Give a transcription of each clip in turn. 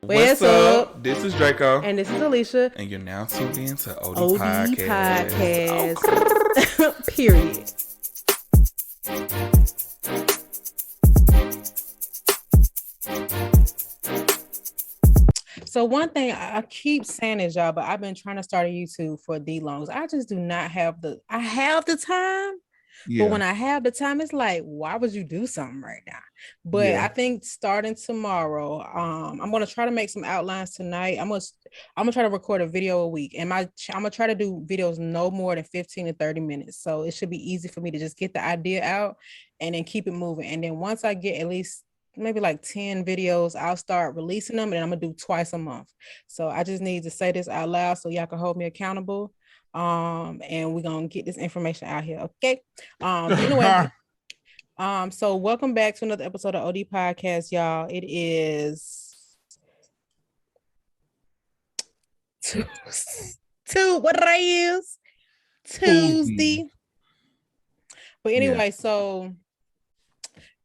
What's up? This is Draco. And this is Alicia. And you're now tuned in to OD Podcast. Oh. Period. So one thing I keep saying is, y'all, but I've been trying to start a YouTube for the longest. I just do not have I have the time. Yeah. But when I have the time, it's like, why would you do something right now? But I think starting tomorrow, I'm gonna try to make some outlines tonight. I'm gonna try to record a video a week, and I'm gonna try to do videos no more than 15 to 30 minutes. So it should be easy for me to just get the idea out and then keep it moving. And then once I get at least maybe like 10 videos, I'll start releasing them, and I'm gonna do twice a month. So I just need to say this out loud so y'all can hold me accountable. And we're gonna get this information out here, okay? Anyway, so welcome back to another episode of OD Podcast, y'all. It is what did I use? Tuesday. But anyway, so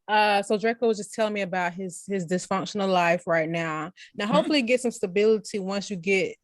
Draco was just telling me about his dysfunctional life right now. Now, hopefully get some stability once you get,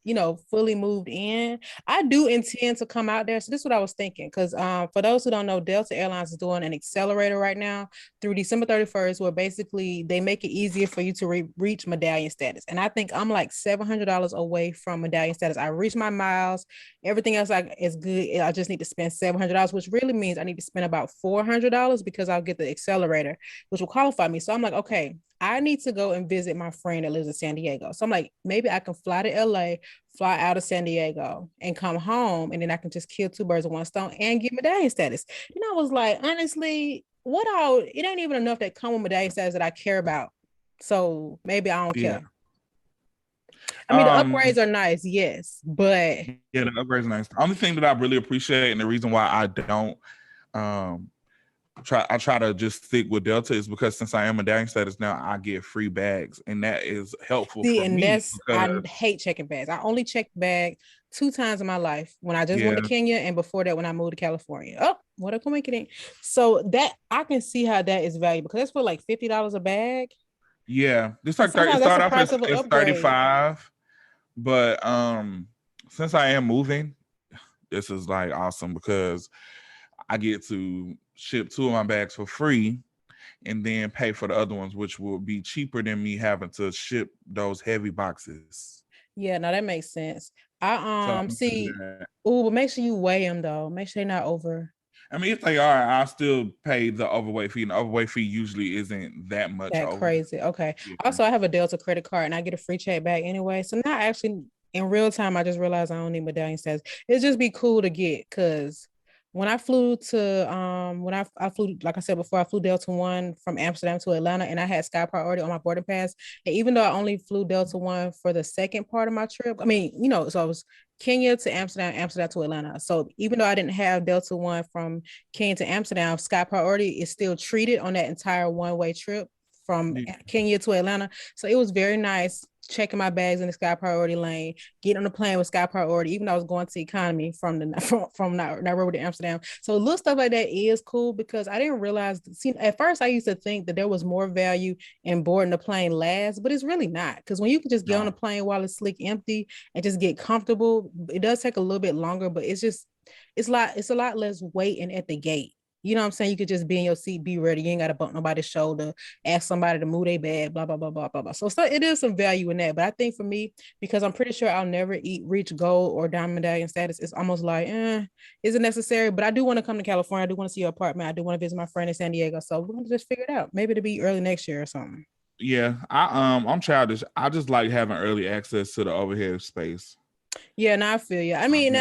fully moved in. I do intend to come out there. So this is what I was thinking. Because for those who don't know, Delta Airlines is doing an accelerator right now through December 31st, where basically they make it easier for you to reach medallion status. And I think I'm like $700 away from medallion status. I reached my miles. Everything else is good. I just need to spend $700, which really means I need to spend about $400 because I'll get the accelerator, which will qualify me. So I'm like, okay, I need to go and visit my friend that lives in San Diego. So I'm like, maybe I can fly to LA, fly out of San Diego and come home. And then I can just kill two birds with one stone and get medallion status. And I was like, honestly, it ain't even enough that come with medallion status that I care about. So maybe I don't care. I mean, the upgrades are nice, yes, but yeah, the upgrades are nice. The only thing that I really appreciate, and the reason why I don't I try to just stick with Delta is because since I am medallion status now, I get free bags, and that is helpful for me. I hate checking bags. I only checked bag 2 times in my life, when I just went to Kenya, and before that when I moved to California. Oh, what a coincidence. So that I can see how that is valuable, because that's for like $50 a bag. Yeah, this like it started off as 35, but since I am moving, this is like awesome because I get to ship 2 of my bags for free and then pay for the other ones, which will be cheaper than me having to ship those heavy boxes. Yeah, no, that makes sense. But make sure you weigh them though. Make sure they're not over. I mean, if they are, I'll still pay the overweight fee. And the overweight fee usually isn't that much. Crazy. Okay. Yeah. Also, I have a Delta credit card and I get a free check back anyway. So now actually in real time, I just realized I don't need medallion status. It'd just be cool to get, because when I flew to I flew, like I said before, I flew Delta One from Amsterdam to Atlanta, and I had Sky Priority on my boarding pass. And even though I only flew Delta One for the second part of my trip, I mean, so I was Kenya to Amsterdam, Amsterdam to Atlanta. So even though I didn't have Delta One from Kenya to Amsterdam, Sky Priority is still treated on that entire one-way trip from Kenya to Atlanta. So it was very nice checking my bags in the Sky Priority lane, getting on the plane with Sky Priority, even though I was going to economy from Nairobi to Amsterdam. So little stuff like that is cool, because I didn't realize, at first I used to think that there was more value in boarding the plane last, but it's really not, because when you can just get on the plane while it's slick empty and just get comfortable, it does take a little bit longer, but it's a lot less waiting at the gate. You know what I'm saying? You could just be in your seat, be ready. You ain't got to bump nobody's shoulder, ask somebody to move their bag, blah, blah, blah, blah, blah, blah. So it is some value in that. But I think for me, because I'm pretty sure I'll never reach gold or diamond medallion status, it's almost like, is it necessary? But I do want to come to California. I do want to see your apartment. I do want to visit my friend in San Diego. So we're going to just figure it out. Maybe it'll be early next year or something. Yeah, I'm childish. I just like having early access to the overhead space. Yeah, no, I feel you. I mean,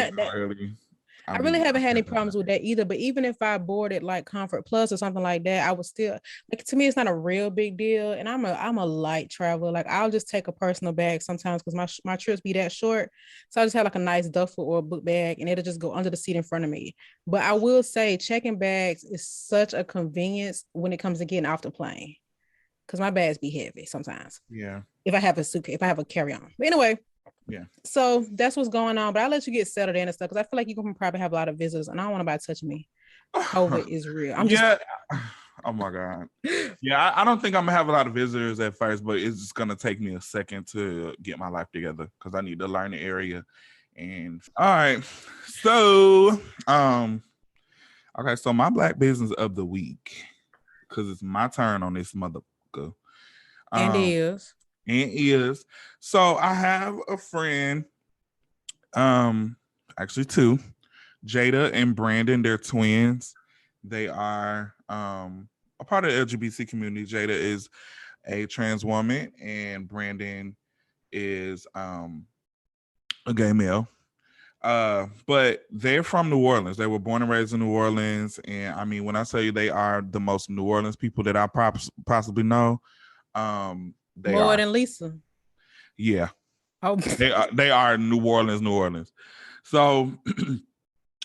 I really haven't had any problems with that either. But even if I boarded like Comfort Plus or something like that, I would still, like, to me, it's not a real big deal. And I'm a light traveler. Like, I'll just take a personal bag sometimes because my trips be that short. So I just have like a nice duffel or a book bag, and it'll just go under the seat in front of me. But I will say checking bags is such a convenience when it comes to getting off the plane, because my bags be heavy sometimes. Yeah. If I have a suitcase, if I have a carry-on. But anyway. Yeah. So that's what's going on. But I'll let you get settled in and stuff, because I feel like you can probably have a lot of visitors, and I don't want nobody touching me. COVID is real. Oh my God. Yeah, I don't think I'm gonna have a lot of visitors at first, but it's just gonna take me a second to get my life together because I need to learn the area. And all right, so okay, so my black business of the week, because it's my turn on this motherfucker. And is so I have a friend, actually two, Jada and Brandon. They're twins. They are a part of the LGBT community. Jada is a trans woman, and Brandon is a gay male. But they're from New Orleans. They were born and raised in New Orleans, and I mean, when I say they are the most New Orleans people that I possibly know, they more are than Lisa. Yeah, oh, they are New Orleans. So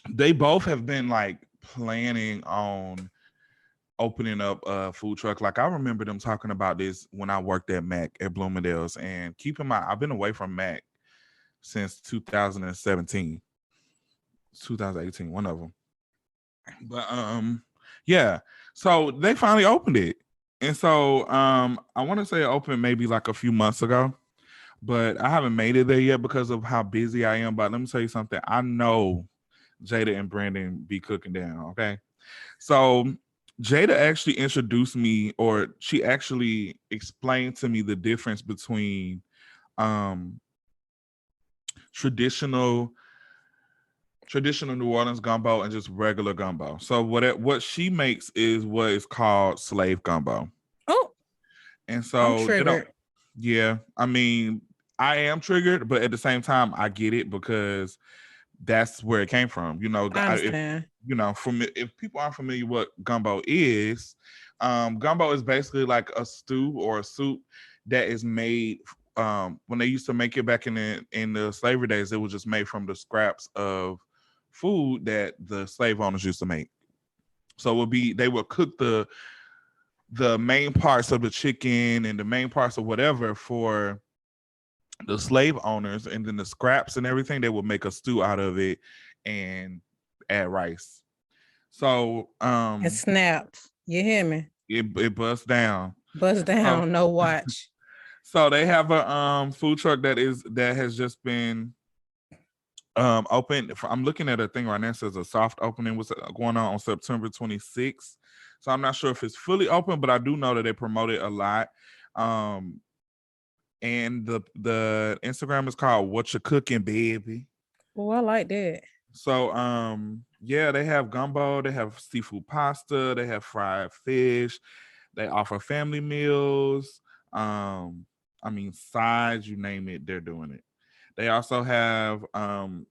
they both have been like planning on opening up a food truck. Like I remember them talking about this when I worked at Mac at Bloomingdale's. And keep in mind, I've been away from Mac since 2017, 2018, one of them. But yeah. So they finally opened it. And so I want to say it opened maybe like a few months ago, but I haven't made it there yet because of how busy I am. But let me tell you something. I know Jada and Brandon be cooking down, okay? So Jada actually introduced me, or she actually explained to me the difference between traditional New Orleans gumbo and just regular gumbo. So what she makes is what is called slave gumbo. Oh, and so yeah, I mean, I am triggered, but at the same time, I get it because that's where it came from. You know, I understand. If people aren't familiar what gumbo is basically like a stew or a soup that is made. When they used to make it back in the slavery days, it was just made from the scraps of food that the slave owners used to make. So they would cook the main parts of the chicken and the main parts of whatever for the slave owners, and then the scraps and everything, they would make a stew out of it and add rice. So it snaps. You hear me? It busts down. No watch. So they have a food truck that has just been open. I'm looking at a thing right now. It says a soft opening was going on September 26th. So I'm not sure if it's fully open, but I do know that they promote it a lot. And the Instagram is called Whatcha, Cookin, baby. Oh, I like that. So yeah, they have gumbo, they have seafood pasta, they have fried fish, they offer family meals. I mean, sides, you name it, they're doing it. They also have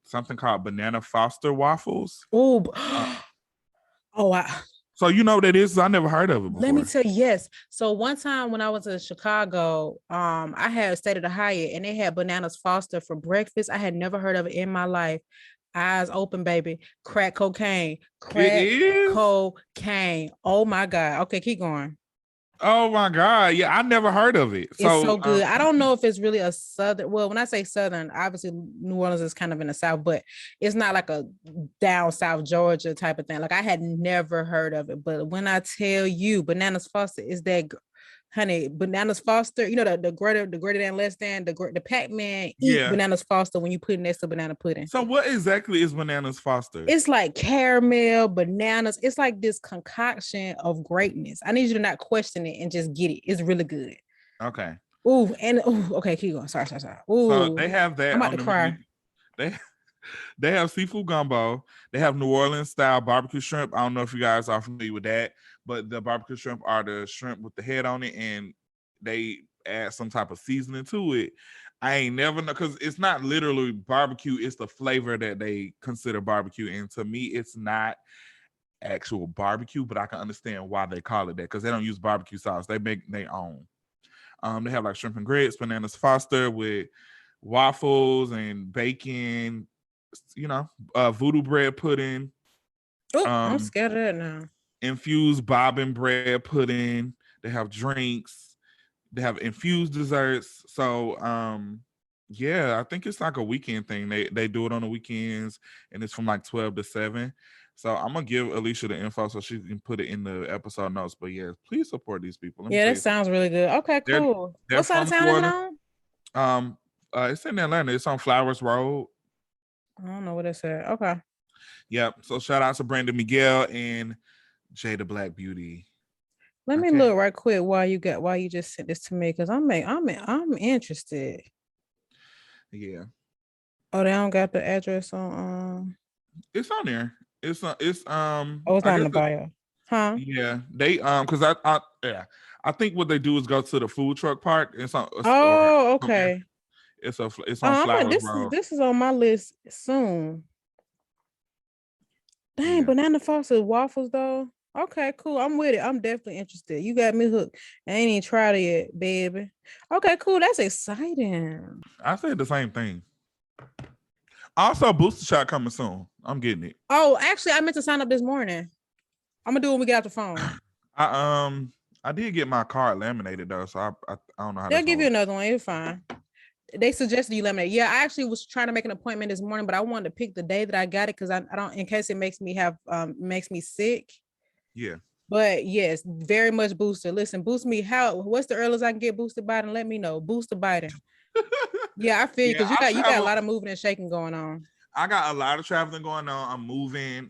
something called Banana Foster waffles. Oh, wow. So you know what it is? I never heard of it before. Let me tell you, yes. So one time when I was in Chicago, I had stayed at a Hyatt and they had Bananas Foster for breakfast. I had never heard of it in my life. Eyes open, baby. Crack cocaine. Oh my God. Okay, keep going. Oh my God. Yeah, I never heard of it. It's so good. I don't know if it's really a southern. Well, when I say southern, obviously New Orleans is kind of in the south, but it's not like a down south Georgia type of thing. Like I had never heard of it. But when I tell you Bananas Foster is that, honey, Bananas Foster, you know, the greater than less than, the Pac-Man eat Bananas Foster when you put it next to banana pudding. So what exactly is Bananas Foster? It's like caramel, bananas. It's like this concoction of greatness. I need you to not question it and just get it. It's really good. Okay. Ooh, and okay, keep going. Sorry. Ooh, so they have that. I'm about to cry. They have seafood gumbo. They have New Orleans style barbecue shrimp. I don't know if you guys are familiar with that, but the barbecue shrimp are the shrimp with the head on it, and they add some type of seasoning to it. I ain't never know, because it's not literally barbecue. It's the flavor that they consider barbecue, and to me, it's not actual barbecue. But I can understand why they call it that, because they don't use barbecue sauce. They make their own. They have like shrimp and grits, Bananas Foster with waffles and bacon, you know, voodoo bread pudding. Oh, I'm scared of that now. Infused bobbin bread pudding. They have drinks. They have infused desserts. So yeah, I think it's like a weekend thing. They do it on the weekends, and it's from like 12 to 7. So I'm gonna give Alicia the info so she can put it in the episode notes. But yeah, please support these people. Yeah, that sounds really good. Okay, cool. What side of town is it on? It's in Atlanta. It's on Flowers Road. I don't know what it said. Okay. Yep. So shout out to Brandon Miguel and Jada Black Beauty. Let me look right quick while you just sent this to me because I'm interested. Yeah. Oh, they don't got the address on. It's on there. It's Oh, it's on the bio. Huh? Yeah, they because I think what they do is go to the food truck part. It's on. Okay. It's on Flowers Road. This is on my list soon. Dang, banana frosted waffles though. Okay, cool. I'm with it. I'm definitely interested. You got me hooked. I ain't even tried it yet, baby. Okay, cool. That's exciting. I said the same thing. Also, booster shot coming soon. I'm getting it. Oh, actually, I meant to sign up this morning. I'm gonna do it when we get off the phone. I did get my card laminated though, so I don't know how. They'll give you another one. It's fine. They suggested you laminate. Yeah, I actually was trying to make an appointment this morning, but I wanted to pick the day that I got it because I don't, in case it makes me sick. Yeah. But yes, very much booster. Listen, boost me. What's the earliest I can get boosted by? And let me know. Booster Biden. Yeah, I feel you because you got a lot of moving and shaking going on. I got a lot of traveling going on. I'm moving.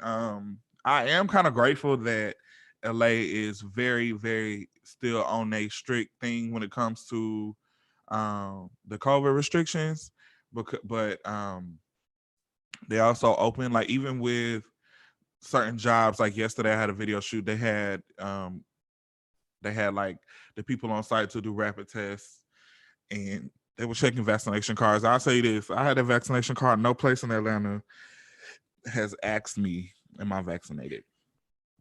I am kind of grateful that LA is very, very still on a strict thing when it comes to the COVID restrictions, but they also open, like, even with certain jobs. Like yesterday I had a video shoot. They had like the people on site to do rapid tests, and they were checking vaccination cards. I'll say this: I had a vaccination card. No place in Atlanta has asked me, "Am I vaccinated?"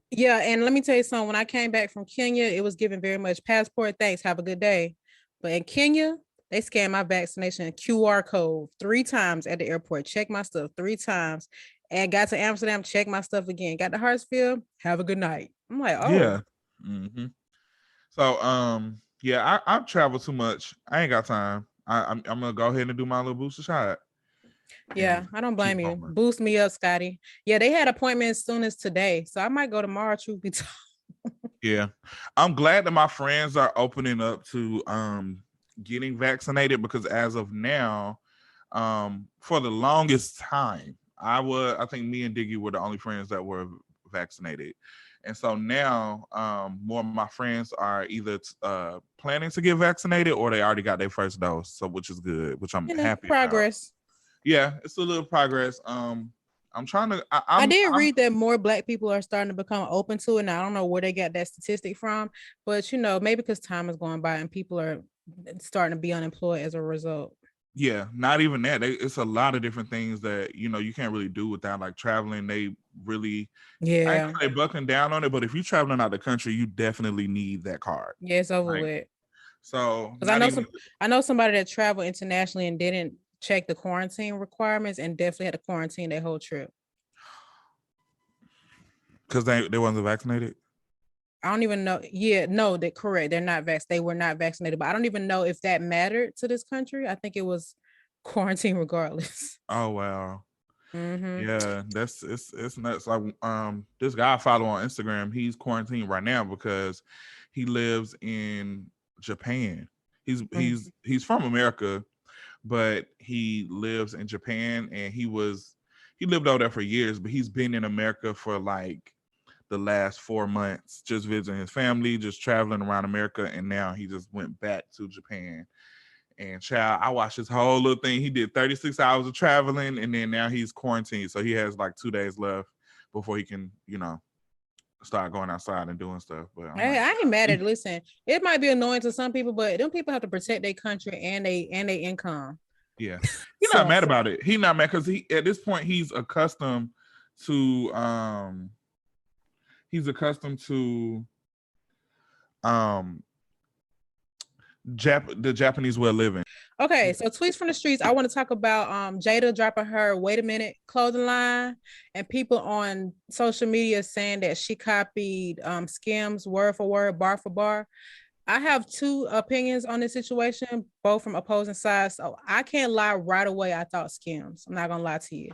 Yeah, and let me tell you something. When I came back from Kenya, it was given very much passport. Thanks. Have a good day. But in Kenya, they scanned my vaccination QR code 3 times at the airport. Check my stuff 3 times. And got to Amsterdam, check my stuff again. Got to Hartsfield. Have a good night. I'm like, oh. Yeah. Mm-hmm. So, yeah, I've traveled too much. I ain't got time. I'm gonna go ahead and do my little booster shot. Yeah, I don't blame you. Boost me up, Scotty. Yeah, they had appointments as soon as today, so I might go tomorrow. Truth be told. Yeah, I'm glad that my friends are opening up to getting vaccinated, because as of now, for the longest time, I think me and Diggy were the only friends that were vaccinated. And so now more of my friends are either planning to get vaccinated or they already got their first dose. So which is good, which I'm happy progress. About. Yeah, it's a little progress. I'm trying to. I did read that more Black people are starting to become open to it. Now I don't know where they got that statistic from, but maybe because time is going by and people are starting to be unemployed as a result. Yeah, not even that. It's a lot of different things that you can't really do without, like traveling. They really, yeah, they bucking down on it. But if you're traveling out the country, you definitely need that card. Yeah, it's over with. So because I know somebody that traveled internationally and didn't check the quarantine requirements and definitely had to quarantine their whole trip because they wasn't vaccinated. I don't even know. Yeah, no, they're correct. They're not vaccinated. They were not vaccinated, but I don't even know if that mattered to this country. I think it was quarantine regardless. Oh wow. Mm-hmm. Yeah, it's nuts. Like this guy I follow on Instagram, he's quarantined right now because he lives in Japan. He's from America, but he lives in Japan, and he lived over there for years, but he's been in America for like the last 4 months, just visiting his family, just traveling around America, and now he just went back to Japan. And child, I watched his whole little thing. He did 36 hours of traveling, and then now he's quarantined, so he has like 2 days left before he can, start going outside and doing stuff. But I ain't mad at it. Listen, it might be annoying to some people, but them people have to protect their country and their income. Yeah, he's not mad about it. He's not mad because at this point he's accustomed to the Japanese way of living. Okay, so tweets from the streets. I want to talk about Jada dropping her "Wait a Minute" clothing line, and people on social media saying that she copied Skims word for word, bar for bar. I have two opinions on this situation, both from opposing sides. So I can't lie right away. I thought Skims. I'm not gonna lie to you.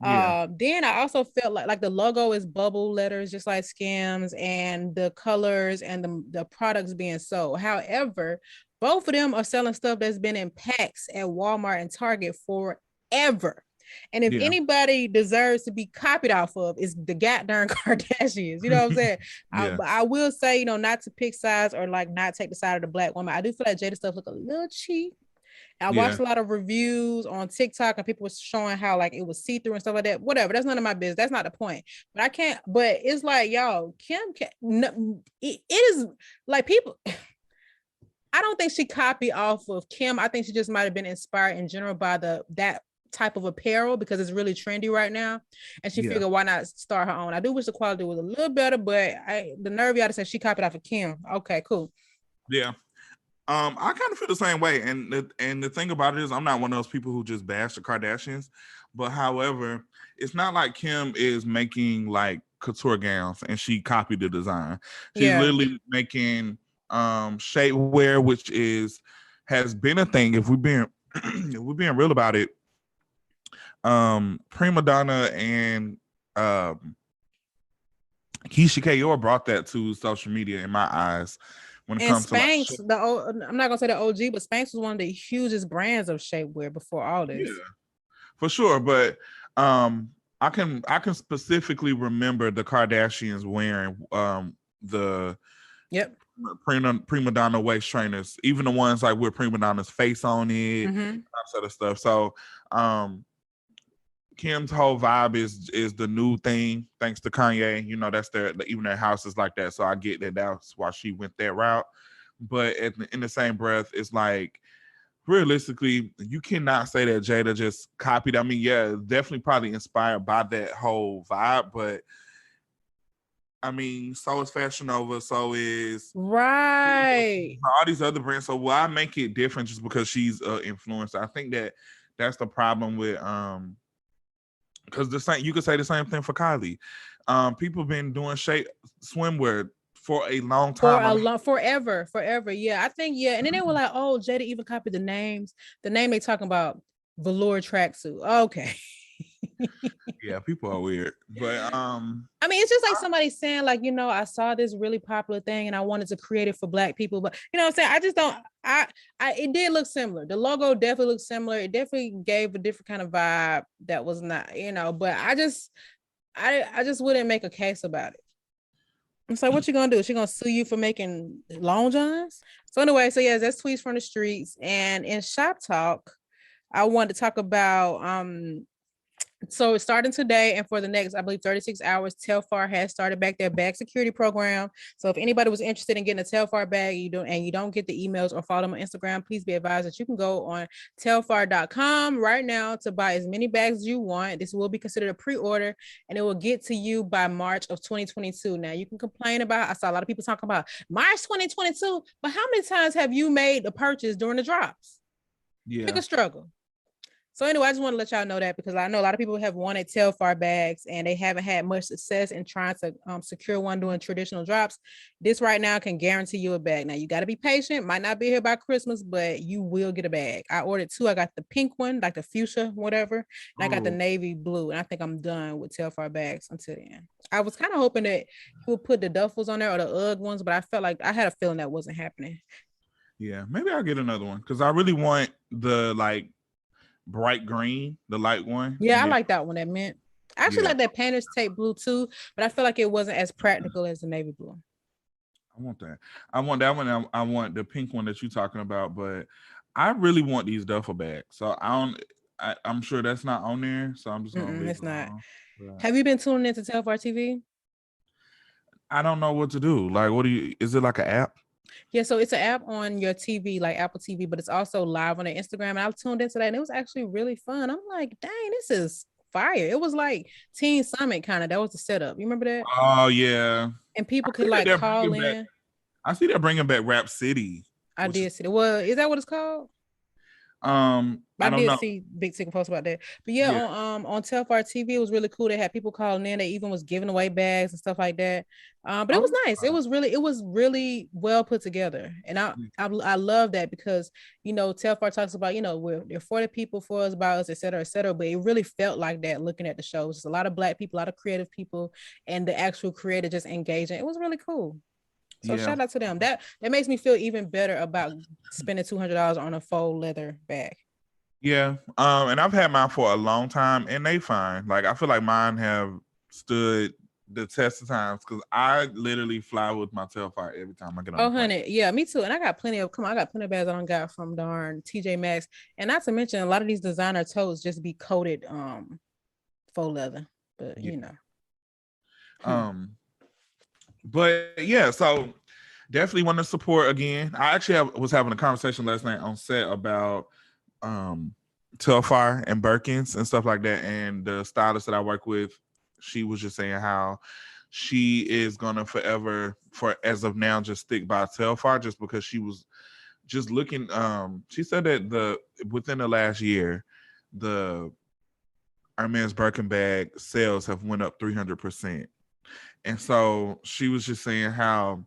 Yeah. Then I also felt like the logo is bubble letters, just like Skims, and the colors and the products being sold. However, both of them are selling stuff that's been in packs at Walmart and Target forever. And if anybody deserves to be copied off of, is the goddamn Kardashians. You know what I'm saying? But I will say, you know, not to pick sides or like not take the side of the black woman. I do feel like Jada stuff look a little cheap. I watched a lot of reviews on TikTok and people were showing how like it was see-through and stuff like that. Whatever, that's none of my business. That's not the point. But I can't. But it's like, y'all, it is like people. I don't think she copied off of Kim. I think she just might have been inspired in general by that type of apparel because it's really trendy right now, and she figured why not start her own. I do wish the quality was a little better, but the nerve y'all to say she copied off of Kim. Okay, cool. Yeah. I kind of feel the same way, and the thing about it is, I'm not one of those people who just bash the Kardashians, but however, it's not like Kim is making like couture gowns and she copied the design. She's literally making shapewear, which has been a thing. If we're being real about it, Prima Donna and Keisha Kayor brought that to social media in my eyes. When it comes Spanx, to I'm not gonna say the OG, but Spanx was one of the hugest brands of shapewear before all this. Yeah, for sure. But I can specifically remember the Kardashians wearing the Prima Donna waist trainers, even the ones like with Prima Donna's face on it, that sort of stuff. So Kim's whole vibe is the new thing, thanks to Kanye. You know, that's even their house is like that. So I get that that's why she went that route. But in the same breath, it's like realistically, you cannot say that Jada just copied. I mean, yeah, definitely probably inspired by that whole vibe, but I mean, so is Fashion Nova, so is all these other brands. So why make it different just because she's an influencer? I think that's the problem with because you could say the same thing for Kylie. People been doing swimwear for a long time. Forever. Yeah, I think, and then they were like, oh, Jada even copied the names. The name they talking about, velour tracksuit. Okay. Yeah, people are weird. But I mean, it's just like somebody saying, like, you know, I saw this really popular thing and I wanted to create it for Black people. But you know what I'm saying? I just don't it did look similar. The logo definitely looked similar. It definitely gave a different kind of vibe that was not, you know, but I just wouldn't make a case about it. I'm like, what you gonna do? She gonna sue you for making long johns? So anyway, that's tweets from the streets. And in Shop Talk, I wanted to talk about so it's starting today and for the next, I believe, 36 hours, Telfar has started back their bag security program. So if anybody was interested in getting a Telfar bag, you don't get the emails or follow them on Instagram, please be advised that you can go on telfar.com right now to buy as many bags as you want. This will be considered a pre-order and it will get to you by March of 2022. Now you can complain about, I saw a lot of people talking about March 2022, but how many times have you made a purchase during the drops? Yeah. Pick a struggle. So anyway, I just want to let y'all know that because I know a lot of people have wanted Telfar bags and they haven't had much success in trying to secure one doing traditional drops. This right now can guarantee you a bag. Now you got to be patient. Might not be here by Christmas, but you will get a bag. I ordered 2. I got the pink one, like the fuchsia, whatever. And I got the navy blue. And I think I'm done with Telfar bags until then. I was kind of hoping that he would put the duffels on there or the UGG ones, but I felt like I had a feeling that wasn't happening. Yeah, maybe I'll get another one because I really want the like bright green, the light one. Yeah, I like that one. That mint. I actually like that painter's tape blue too, but I feel like it wasn't as practical as the navy blue. I want that. I want that one. I want the pink one that you're talking about, but I really want these duffel bags. So I'm sure that's not on there. So I'm just gonna. It's not. Have you been tuning into Telfar TV? I don't know what to do. Like, is it like an app? Yeah, so it's an app on your TV, like Apple TV, but it's also live on their Instagram. And I tuned into that and it was actually really fun. I'm like, dang, this is fire. It was like Teen Summit kind of. That was the setup. You remember that? Oh, yeah. And people could like call in. I see they're bringing back Rap City. I did see it. Well, is that what it's called? I don't did know. see Big Ticket post about that. But yeah, on Telfar TV, it was really cool. They had people calling in. They even was giving away bags and stuff like that. But it was nice. It was really well put together. And I love that because, Telfar talks about, there are 40 people for us, about us, et cetera, et cetera. But it really felt like that looking at the show. It's a lot of Black people, a lot of creative people, and the actual creator just engaging. It was really cool. So shout out to them. That makes me feel even better about spending $200 on a faux leather bag. Yeah. And I've had mine for a long time and they fine. Like I feel like mine have stood the test of times because I literally fly with my Telfar every time I get on. Oh, honey, yeah, me too. And I got plenty of bags I don't got from darn TJ Maxx. And not to mention a lot of these designer totes just be coated faux leather. But But yeah, so definitely want to support again. I actually was having a conversation last night on set about Telfar and Birkins and stuff like that. And the stylist that I work with, she was just saying how she is gonna forever, for as of now, just stick by Telfar just because she was just looking. She said that within the last year, the Hermes Birkin bag sales have went up 300%. And so she was just saying how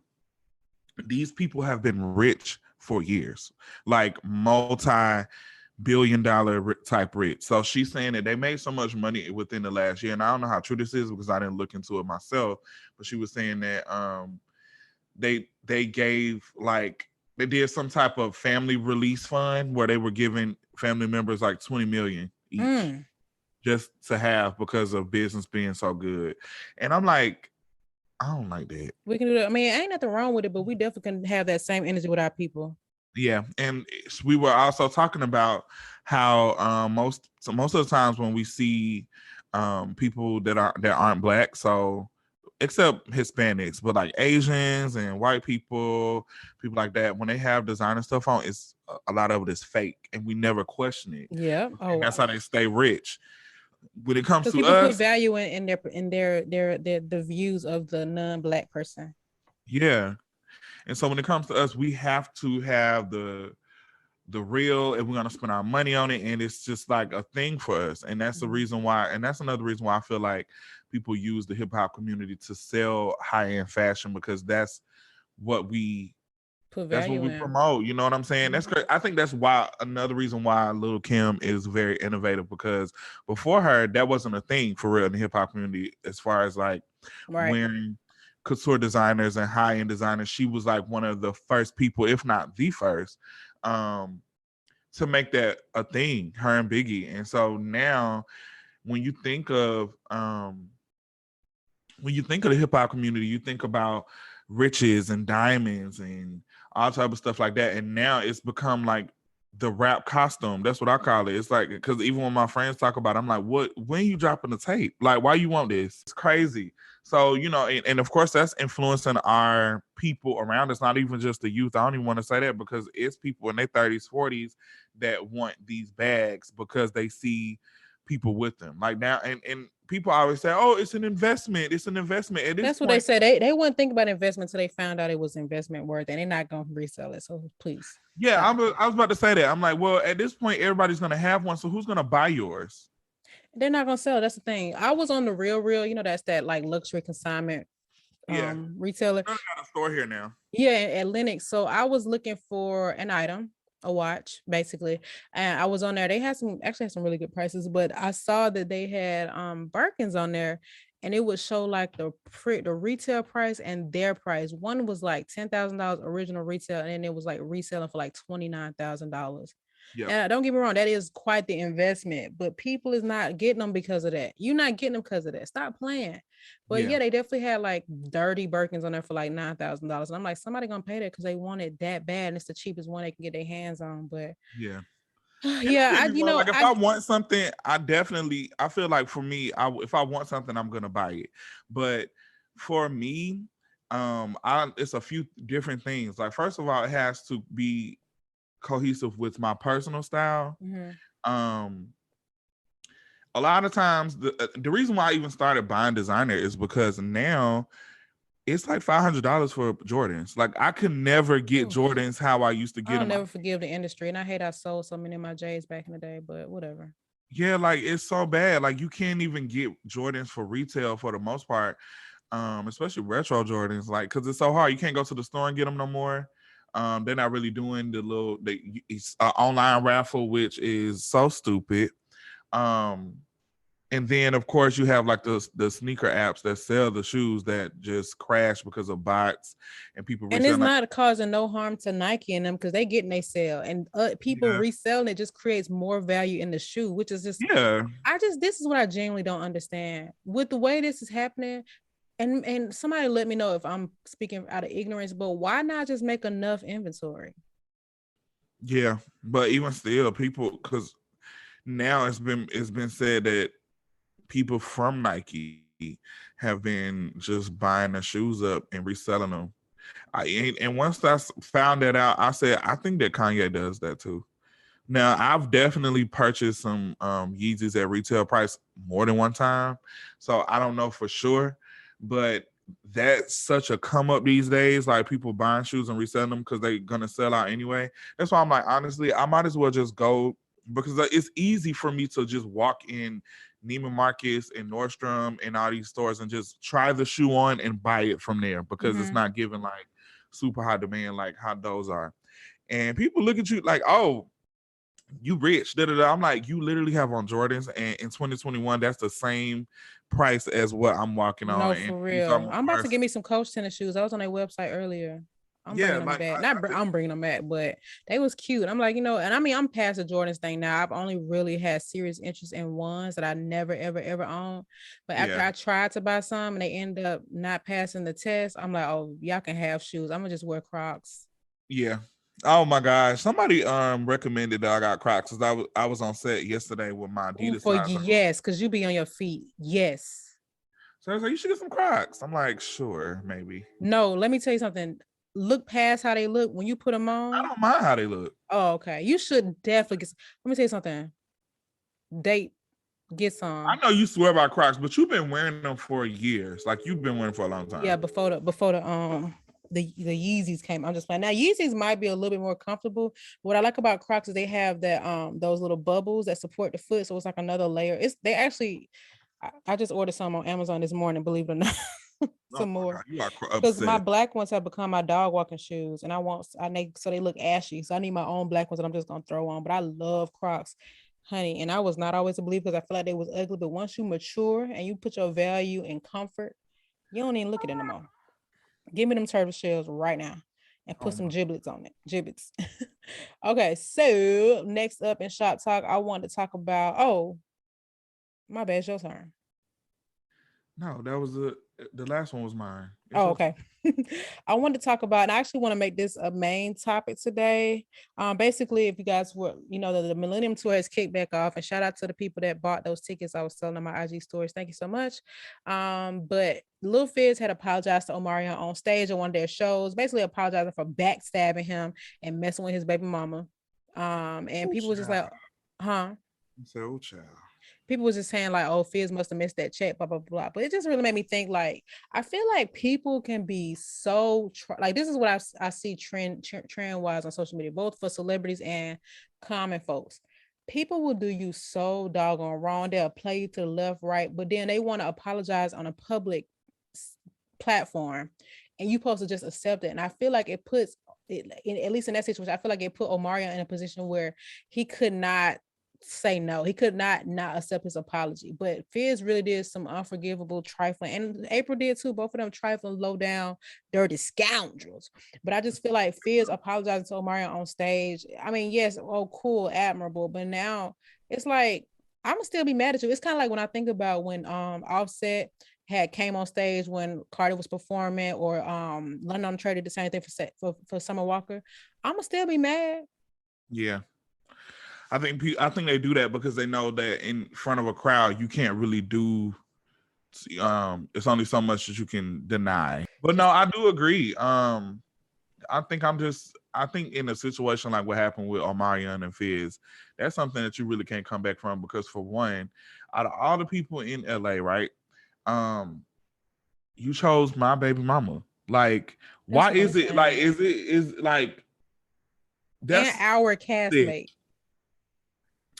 these people have been rich for years, like multi-billion-dollar type rich. So she's saying that they made so much money within the last year. And I don't know how true this is because I didn't look into it myself, but she was saying that they gave, like, they did some type of family release fund where they were giving family members like 20 million each just to have because of business being so good. And I'm like, I don't like that. We can do that. I mean, ain't nothing wrong with it, but we definitely can have that same energy with our people. Yeah, and we were also talking about how most of the times when we see people that aren't Black, so except Hispanics, but like Asians and white people like that, when they have designer stuff on, it's a lot of it is fake, and we never question it. Yeah, that's how they stay rich. When it comes to people us, put value in the views of the non-Black person. Yeah, and so when it comes to us, we have to have the real, and we're gonna spend our money on it, and it's just like a thing for us. And that's the reason why, and that's another reason why I feel like people use the hip hop community to sell high-end fashion, because that's what we promote. You know what I'm saying? That's great. I think that's why, another reason why Lil Kim is very innovative, because before her, that wasn't a thing for real in the hip hop community as far as like wearing couture designers and high-end designers. She was like one of the first people, if not the first, to make that a thing, her and Biggie. And so now when you think of the hip hop community, you think about riches and diamonds and all type of stuff like that. And now it's become like the rap costume. That's what I call it. It's like, because even when my friends talk about it, I'm like, when you dropping the tape? Like, why you want this? It's crazy. So, and of course that's influencing our people around us, not even just the youth. I don't even want to say that, because it's people in their 30s, 40s that want these bags because they see people with them. Like now, and people always say, oh, it's an investment. It's an investment. At this That's point, what they say. They wouldn't think about investment until they found out it was investment worth, and they're not going to resell it. So please. Yeah, I was about to say that. I'm like, well, at this point, everybody's going to have one. So who's going to buy yours? They're not going to sell. That's the thing. I was on the Real, that's that like luxury consignment retailer. I got a store here now. Yeah, at Lenox. So I was looking for an item, a watch, basically. And I was on there. They had some really good prices, but I saw that they had Birkins on there, and it would show like the retail price and their price. One was like $10,000 original retail, and then it was like reselling for like $29,000. Yeah, don't get me wrong, that is quite the investment, but people is not getting them because of that. You're not getting them because of that. Stop playing. But yeah, they definitely had like dirty Birkins on there for like $9,000. And I'm like, somebody gonna pay that because they want it that bad, and it's the cheapest one they can get their hands on. But yeah, like if I want something, I feel like for me, if I want something, I'm gonna buy it. But for me, it's a few different things. Like, first of all, it has to be cohesive with my personal style. A lot of times the reason why I even started buying designer is because now It's like $500 for Jordans. Like I could never get Jordans how I used to get them. I'll never forgive the industry, and I hate I sold so many of my J's back in the day, but whatever. Yeah, like it's so bad. Like you can't even get Jordans for retail for the most part, especially retro Jordans. Like because it's so hard, you can't go to the store and get them no more. They're not really doing it's online raffle, which is so stupid. And then of course you have like the sneaker apps that sell the shoes that just crash because of bots and people. And it's not causing no harm to Nike and them because they getting they sell, and people reselling it just creates more value in the shoe, which is just this is what I genuinely don't understand with the way this is happening. And somebody let me know if I'm speaking out of ignorance, but why not just make enough inventory? Yeah, but even still, people, because now it's been said that people from Nike have been just buying the shoes up and reselling them. And once I found that out, I said, I think that Kanye does that too. Now, I've definitely purchased some Yeezys at retail price more than one time, so I don't know for sure, but that's such a come up these days, like people buying shoes and reselling them because they're going to sell out anyway. That's why I'm like, honestly, I might as well just go because it's easy for me to just walk in Neiman Marcus and Nordstrom and all these stores and just try the shoe on and buy it from there because it's not giving like super high demand like how those are. And people look at you like, oh, you rich. I'm like, you literally have on Jordans, and in 2021, that's the same price as what I'm walking on. No, for real. I'm about to get me some Coach tennis shoes. I was on their website earlier. I'm bringing them back. I'm bringing them back, but they was cute. I'm like, and I mean, I'm past the Jordans thing now. I've only really had serious interest in ones that I never, ever, ever owned. But after I tried to buy some and they end up not passing the test, I'm like, oh, y'all can have shoes. I'm gonna just wear Crocs. Yeah. Oh my gosh! Somebody recommended that I got Crocs because I was on set yesterday with my Adidas. Yes, because you be on your feet. Yes. So I was like, you should get some Crocs. I'm like, sure, maybe. No, let me tell you something. Look past how they look when you put them on. I don't mind how they look. Oh, okay. You should definitely get. Let me tell you something. Get some. I know you swear by Crocs, but you've been wearing them for years. Like you've been wearing them for a long time. Yeah, before the Yeezys came. I'm just playing. Now Yeezys might be a little bit more comfortable. What I like about Crocs is they have that those little bubbles that support the foot, so it's like another layer. They actually, I just ordered some on Amazon this morning, believe it or not. Some more because my black ones have become my dog walking shoes, and so they look ashy. So I need my own black ones that I'm just gonna throw on. But I love Crocs, honey, and I was not always a believer because I feel like they was ugly. But once you mature and you put your value in comfort, you don't even look at it anymore. Give me them turtle shells right now and put some giblets on it. Giblets. Okay, so next up in Shop Talk, I want to talk about. Oh, my bad, it's your turn. No, that was the last one was mine. Okay. I want to talk about, and I actually want to make this a main topic today. Basically, if you guys were, the Millennium Tour has kicked back off, and shout out to the people that bought those tickets. I was selling on my IG stories. Thank you so much. But Lil Fizz had apologized to Omarion on stage at one of their shows, basically apologizing for backstabbing him and messing with his baby mama. And people were just like, huh? So child. People was just saying like, oh, Fizz must have missed that check, blah, blah, blah. But it just really made me think like, I feel like people can be so, like this is what I see trend wise on social media, both for celebrities and common folks. People will do you so doggone wrong. They'll play you to the left, right, but then they want to apologize on a public platform and you supposed to just accept it. And I feel like it puts, at least in that situation, I feel like it put Omarion in a position where he could not say no. He could not accept his apology. But Fizz really did some unforgivable trifling, and April did too. Both of them trifling, low down, dirty scoundrels. But I just feel like Fizz apologizing to Omarion on stage. I mean, yes, oh, cool, admirable. But now it's like I'm gonna still be mad at you. It's kind of like when I think about when Offset came on stage when Cardi was performing, or London on the Trail did the same thing for Summer Walker. I'm gonna still be mad. Yeah. I think they do that because they know that in front of a crowd you can't really do. It's only so much that you can deny. But no, I do agree. I think in a situation like what happened with Omarion and Fizz, that's something that you really can't come back from because for one, out of all the people in LA, right? you chose my baby mama. Like, why is it like? Is like that's and our castmate,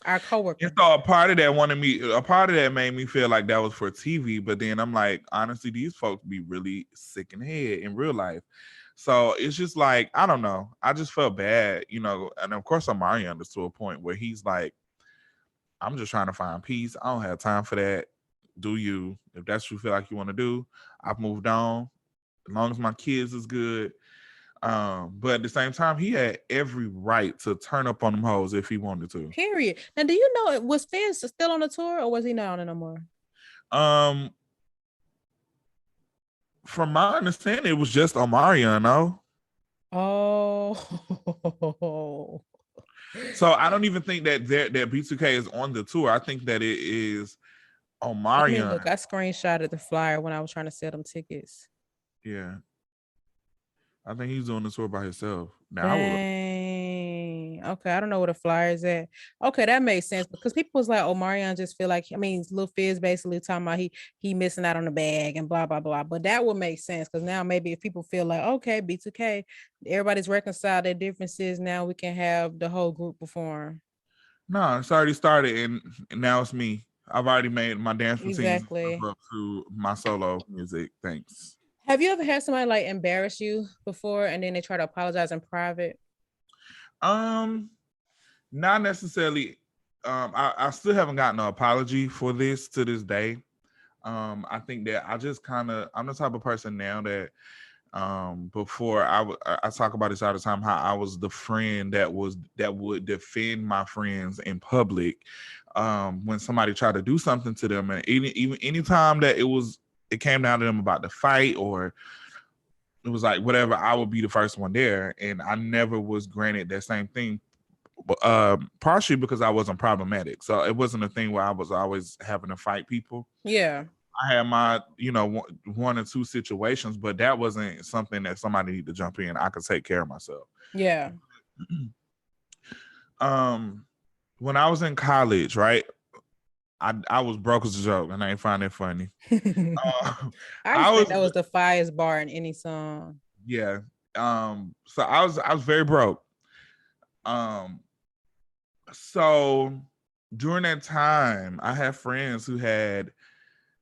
our coworker. And so a part of that made me feel like that was for TV. But then I'm like, honestly, these folks be really sick in the head in real life. So it's just like, I don't know. I just felt bad, you know. And of course, Omarion is to a point where he's like, I'm just trying to find peace. I don't have time for that. Do you? If that's what you feel like you want to do, I've moved on. As long as my kids is good. But at the same time, he had every right to turn up on them hoes if he wanted to. Period. Now, do you know, was Fizz still on the tour or was he not on it no more? From my understanding, it was just Omarion, no? Oh. So I don't even think that B2K is on the tour. I think that it is Omarion. I mean, look, I screenshotted the flyer when I was trying to sell them tickets. Yeah. I think he's doing the tour by himself. Now, dang. Okay, I don't know where the flyer's at. Okay, that makes sense because people was like, Omarion just feel like, I mean, Lil Fizz basically talking about he missing out on the bag and blah, blah, blah. But that would make sense because now maybe if people feel like, okay, B2K, everybody's reconciled their differences. Now we can have the whole group perform. No, it's already started and now it's me. I've already made my dance routine exactly up to my solo music. Thanks. Have you ever had somebody like embarrass you before and then they try to apologize in private? Not necessarily. I still haven't gotten an apology for this to this day. I think that I'm the type of person now that before I talk about this all the time, how I was the friend that would defend my friends in public when somebody tried to do something to them, and even anytime that it came down to them about the fight or it was like whatever, I would be the first one there, and I never was granted that same thing. Partially because I wasn't problematic, so it wasn't a thing where I was always having to fight people. Yeah, I had my, one or two situations, but that wasn't something that somebody needed to jump in. I could take care of myself. Yeah. When I was in college, right, I was broke as a joke, and I ain't find it funny. I think that was the fire's bar in any song. Yeah. So I was very broke. So during that time, I had friends who had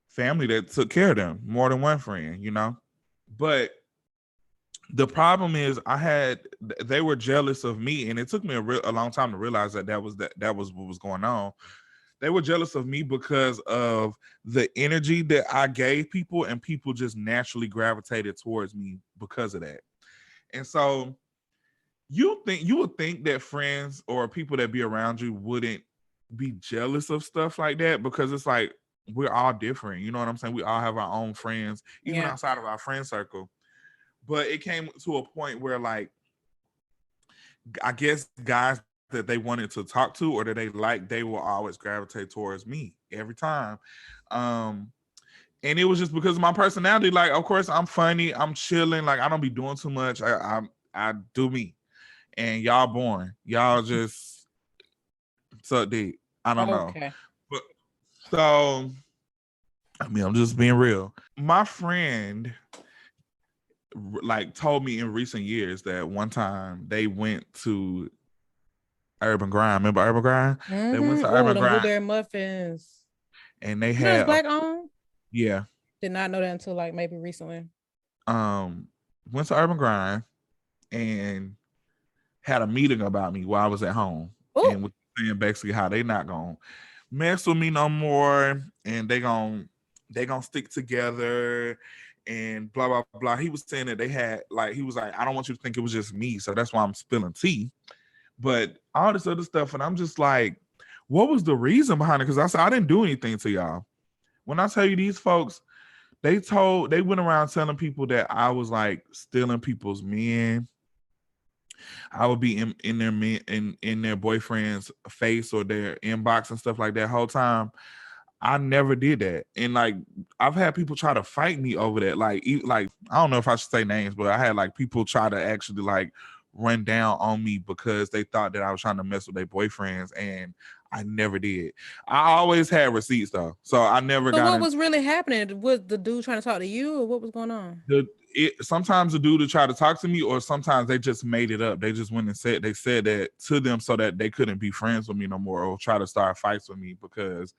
family that took care of them, more than one friend, but the problem is they were jealous of me, and it took me a long time to realize that was what was going on. They were jealous of me because of the energy that I gave people, and people just naturally gravitated towards me because of that. And so you would think that friends or people that be around you wouldn't be jealous of stuff like that, because it's like we're all different. You know what I'm saying? We all have our own friends, even outside of our friend circle. But it came to a point where, like, I guess guys that they wanted to talk to or that they liked, they will always gravitate towards me every time. And it was just because of my personality. Like, of course, I'm funny, I'm chilling, like I don't be doing too much. I do me. And y'all boring. Y'all just suck dick. I don't know. But so, I mean, I'm just being real. My friend like told me in recent years that one time they went to Urban Grind. Remember Urban Grind? Mm-hmm. They went to Urban Grind. Blueberry muffins. And they had black owned? Yeah. Did not know that until like maybe recently. Went to Urban Grind and had a meeting about me while I was at home. Ooh. And was saying basically how they not gonna mess with me no more, and they gonna stick together and blah blah blah. He was saying that they had he was like, I don't want you to think it was just me, so that's why I'm spilling tea. But all this other stuff, and I'm just like, what was the reason behind it? Because I said I didn't do anything to y'all. When I tell you these folks, they went around telling people that I was like stealing people's men. I would be in their men in their boyfriend's face or their inbox and stuff like that whole time. I never did that. And like I've had people try to fight me over that. Like I don't know if I should say names, but I had like people try to actually like run down on me because they thought that I was trying to mess with their boyfriends, and I never did. I always had receipts though, so I never got. What was really happening? Was the dude trying to talk to you, or what was going on? Sometimes the dude would try to talk to me, or sometimes they just made it up. They just went and said that to them so that they couldn't be friends with me no more, or try to start fights with me because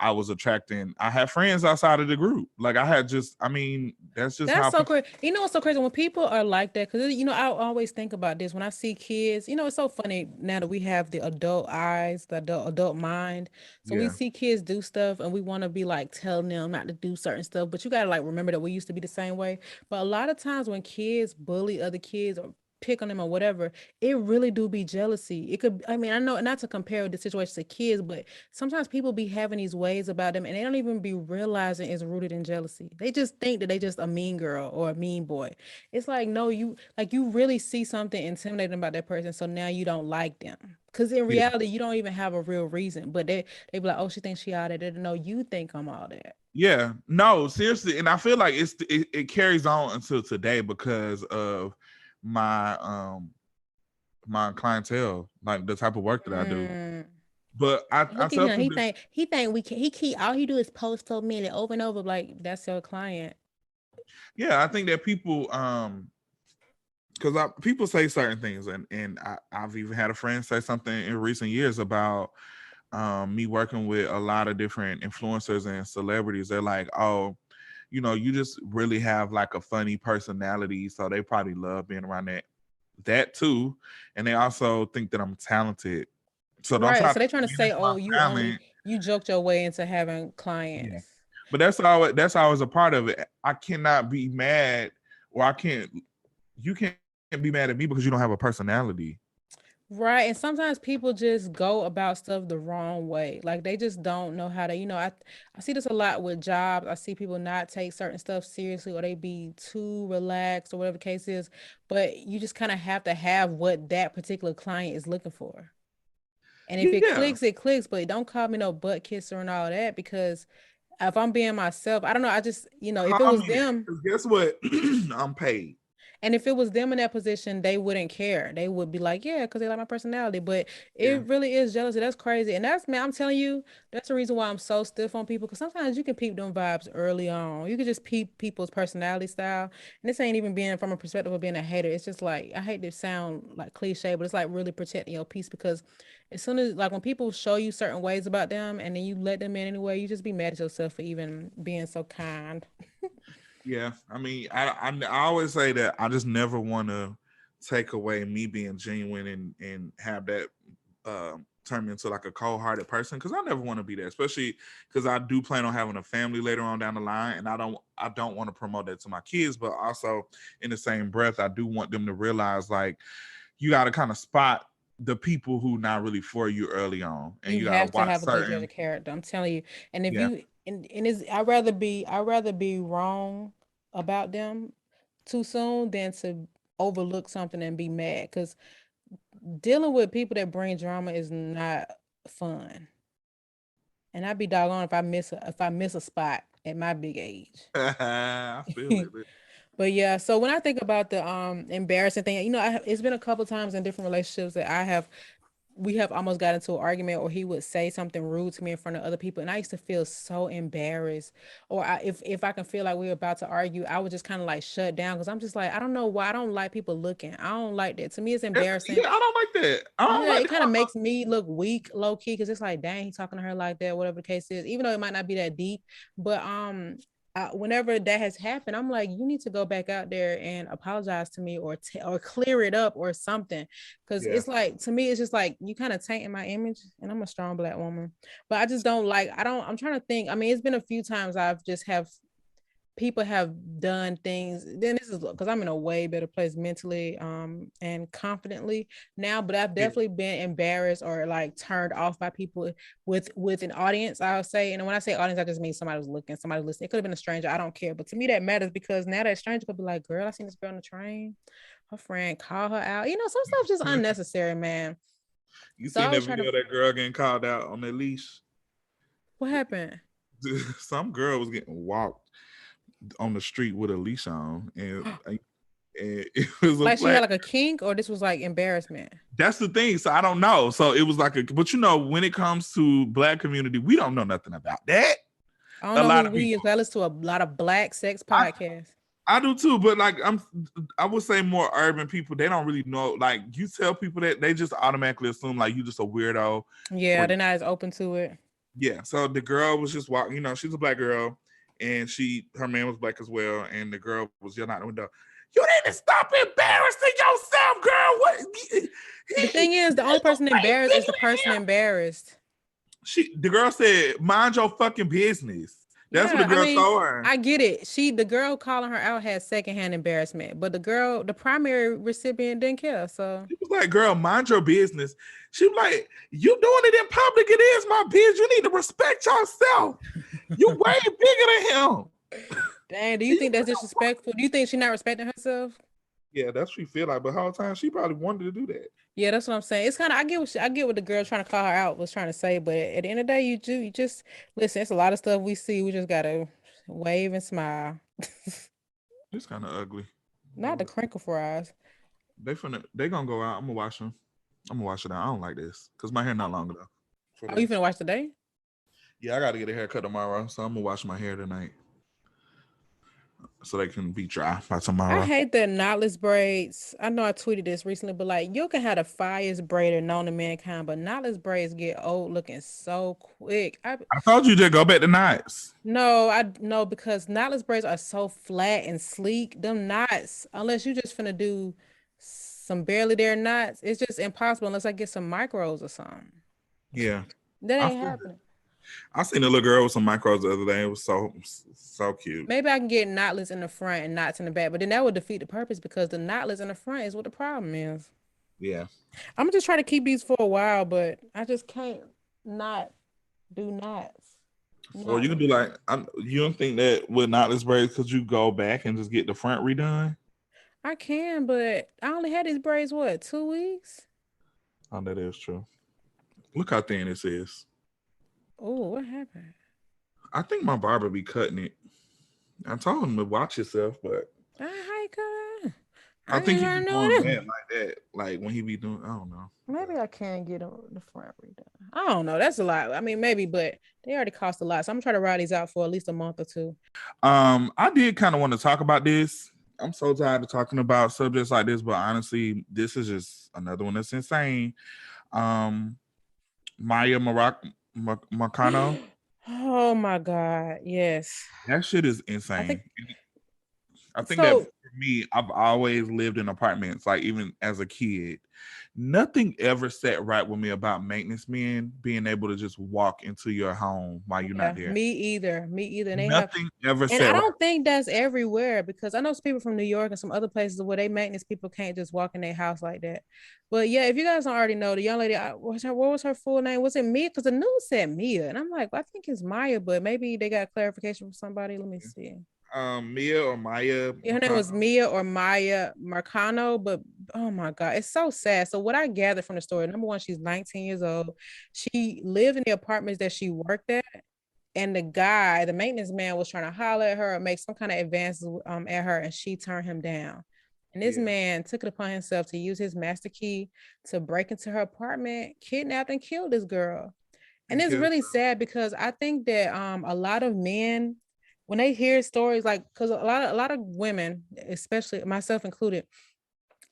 I was attracting. I had friends outside of the group. Like I had just. I mean, that's so crazy. You know what's so crazy when people are like that? Because I always think about this when I see kids. It's so funny now that we have the adult eyes, the adult mind. So we see kids do stuff, and we want to be like telling them not to do certain stuff. But you gotta like remember that we used to be the same way. But a lot of times when kids bully other kids or pick on them or whatever, it really do be jealousy. It could, I mean, I know not to compare the situation to kids, but sometimes people be having these ways about them and they don't even be realizing it's rooted in jealousy. They just think that they just a mean girl or a mean boy. It's like, no, you really see something intimidating about that person, so now you don't like them. Because in reality, you don't even have a real reason. But they be like, oh, she thinks she all that. They don't know you think I'm all that. Yeah, no, seriously. And I feel like it carries on until today because of my my clientele, like the type of work that I do. But I tell him, he think we can, he keep all he do is post so many over and over, like that's your client. Yeah, I think that people because people say certain things, and I've even had a friend say something in recent years about me working with a lot of different influencers and celebrities. They're like, oh, you just really have like a funny personality, so they probably love being around that too, and they also think that I'm talented. So right, so they're trying to say, oh, you joked your way into having clients. Yeah. But that's always a part of it. I cannot be mad, or you can't be mad at me because you don't have a personality. Right. And sometimes people just go about stuff the wrong way. Like they just don't know how to, I see this a lot with jobs. I see people not take certain stuff seriously, or they be too relaxed or whatever the case is. But you just kind of have to have what that particular client is looking for. And if it clicks, it clicks, but don't call me no butt kisser and all that, because if I'm being myself, I don't know. I just, if it was them, guess what? I'm paid. And if it was them in that position, they wouldn't care. They would be like, yeah, because they like my personality. But it really is jealousy. That's crazy. And man, I'm telling you, that's the reason why I'm so stiff on people. Because sometimes you can peep them vibes early on. You can just peep people's personality style. And this ain't even being from a perspective of being a hater. It's just like, I hate to sound like cliche, but it's like really protecting your peace. Because as soon as, like, when people show you certain ways about them and then you let them in anyway, you just be mad at yourself for even being so kind. Yeah, I mean, I always say that I just never want to take away me being genuine and have that turn me into like a cold-hearted person, because I never want to be that, especially because I do plan on having a family later on down the line, and I don't want to promote that to my kids, but also in the same breath, I do want them to realize, like, you got to kind of spot the people who not really for you early on, and you have to have a good judge of character. I'm telling you, and if you and it's I'd rather be wrong about them too soon than to overlook something and be mad, because dealing with people that bring drama is not fun. And I'd be doggone if I miss a spot at my big age. I feel it. But yeah, so when I think about the embarrassing thing, it's been a couple times in different relationships that we have almost got into an argument, or he would say something rude to me in front of other people, and I used to feel so embarrassed. Or if I can feel like we're about to argue, I would just kind of like shut down, because I'm just like, I don't know why I don't like people looking. I don't like that. To me, it's embarrassing. Yeah, I don't like that. It kind of makes me look weak, low key, because it's like, dang, he's talking to her like that, whatever the case is, even though it might not be that deep. But whenever that has happened, I'm like, you need to go back out there and apologize to me, or clear it up or something, because it's like, to me, it's just like you kind of tainting my image, and I'm a strong Black woman, but I just don't like. I'm trying to think. I mean, it's been a few times I've just have people have done things. Then this is because I'm in a way better place mentally and confidently now, but I've definitely been embarrassed or like turned off by people with an audience, I'll say. And when I say audience, I just mean somebody was looking, somebody listening. It could have been a stranger, I don't care, but to me that matters, because now that stranger could be like, girl, I seen this girl on the train, her friend called her out, some stuff just unnecessary, man. You seen that video of that girl getting called out on that leash? What happened? Some girl was getting walked on the street with a leash on, And it was like she had like a kink, or this was like embarrassment. That's the thing. So I don't know. So it was like but when it comes to Black community, we don't know nothing about that. I don't know who we is. I listen to a lot of Black sex podcasts. I do too, but like I would say more urban people, they don't really know. Like you tell people that, they just automatically assume like you just a weirdo. Yeah, they're not as open to it. Yeah. So the girl was just walking, she's a Black girl, and her man was Black as well, and the girl was yelling out the window, "You need to stop embarrassing yourself, girl." What? The thing is, the only person embarrassed is the person embarrassed. The girl said, "Mind your fucking business." That's what the girl told her. I get it. The girl calling her out had secondhand embarrassment, but the primary recipient didn't care. So she was like, "Girl, mind your business." She was like, "You doing it in public? It is my business. You need to respect yourself. You way bigger than him." Dang, do you think that's disrespectful? Do you think she's not respecting herself? Yeah, that's what she feel like. But the whole time she probably wanted to do that. Yeah, that's what I'm saying. It's kind of I get what the girl trying to call her out was trying to say, but at the end of the day, you just listen. It's a lot of stuff we see. We just gotta wave and smile. It's kind of ugly. Not the crinkle fries. They gonna go out. I'm gonna wash them. I'm gonna wash it out. I don't like this because my hair not long enough. Oh, you finna wash today? Yeah, I gotta get a haircut tomorrow, so I'm gonna wash my hair tonight so they can be dry by tomorrow. I hate the knotless braids. I know I tweeted this recently, but like you can have the fireest braider known to mankind, but knotless braids get old looking so quick. I told you to go back to knots. No, because knotless braids are so flat and sleek. Them knots, unless you just finna do some barely there knots, it's just impossible unless I get some micros or something. Yeah, that ain't happening. I seen a little girl with some micros the other day. It was so cute. Maybe I can get knotless in the front and knots in the back, but then that would defeat the purpose because the knotless in the front is what the problem is. Yeah. I'm gonna just try to keep these for a while, but I just can't not do knots. Well, you can do like, you don't think that with knotless braids, could you go back and just get the front redone? I can, but I only had these braids, 2 weeks? Oh, that is true. Look how thin this is. Oh, what happened? I think my barber be cutting it. I told him to watch yourself, but how you cut? I think he be doing that like that. Like when he be doing, I don't know. Maybe I can get the front redone. I don't know. That's a lot. I mean, maybe, but they already cost a lot. So I'm trying to ride these out for at least a month or two. I did kind of want to talk about this. I'm so tired of talking about subjects like this, but honestly, this is just another one that's insane. Miya Marcano. Oh my God. Yes. That shit is insane. I think that for me, I've always lived in apartments, like even as a kid. Nothing ever sat right with me about maintenance men being able to just walk into your home while you're not there. Me either. Nothing ever sat right. And I don't think that's everywhere because I know some people from New York and some other places where they maintenance people can't just walk in their house like that. But yeah, if you guys don't already know, the young lady, what was her full name? Was it Mia? Because the news said Mia. And I'm like, well, I think it's Maya, but maybe they got clarification from somebody. Let me see. Mia or Maya. Yeah, her name was Mia or Miya Marcano, but oh my God, it's so sad. So what I gathered from the story, number one, she's 19 years old. She lived in the apartments that she worked at, and the maintenance man was trying to holler at her or make some kind of advances at her, and she turned him down. And this man took it upon himself to use his master key to break into her apartment, kidnapped and killed this girl. And it's really sad because I think that a lot of men, when they hear stories like, because a lot of women, especially myself included,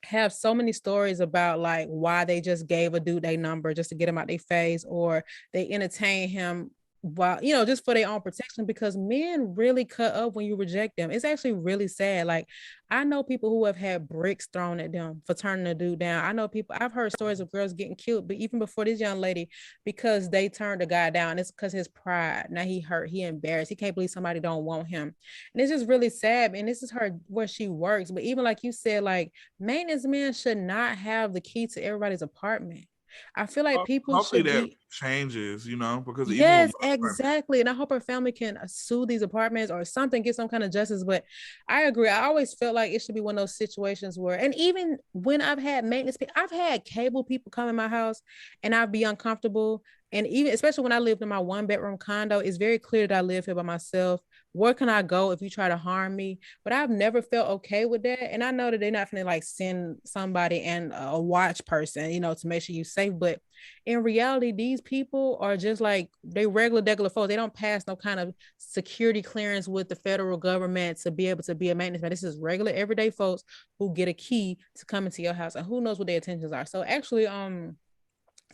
have so many stories about like why they just gave a dude their number just to get him out their face, or they entertain him while, just for their own protection, because men really cut up when you reject them. It's actually really sad. Like, I know people who have had bricks thrown at them for turning a dude down. I know I've heard stories of girls getting killed, but even before this young lady, because they turned a guy down. It's because his pride. Now he hurt, he embarrassed. He can't believe somebody don't want him. And it's just really sad. And this is where she works. But even like you said, like, maintenance men should not have the key to everybody's apartment. I feel like people should that changes, because yes, exactly. And I hope her family can sue these apartments or something, get some kind of justice. But I agree. I always felt like it should be one of those situations where, and even when I've had maintenance, I've had cable people come in my house and I'd be uncomfortable And even especially when I lived in my 1-bedroom condo, it's very clear that I live here by myself. Where can I go if you try to harm me? But I've never felt okay with that. And I know that they're not going to like send somebody and a watch person, you know, to make sure you're safe. But in reality, these people are just like they regular folks. They don't pass no kind of security clearance with the federal government to be able to be a maintenance man. This is regular everyday folks who get a key to come into your house, and who knows what their intentions are. So actually,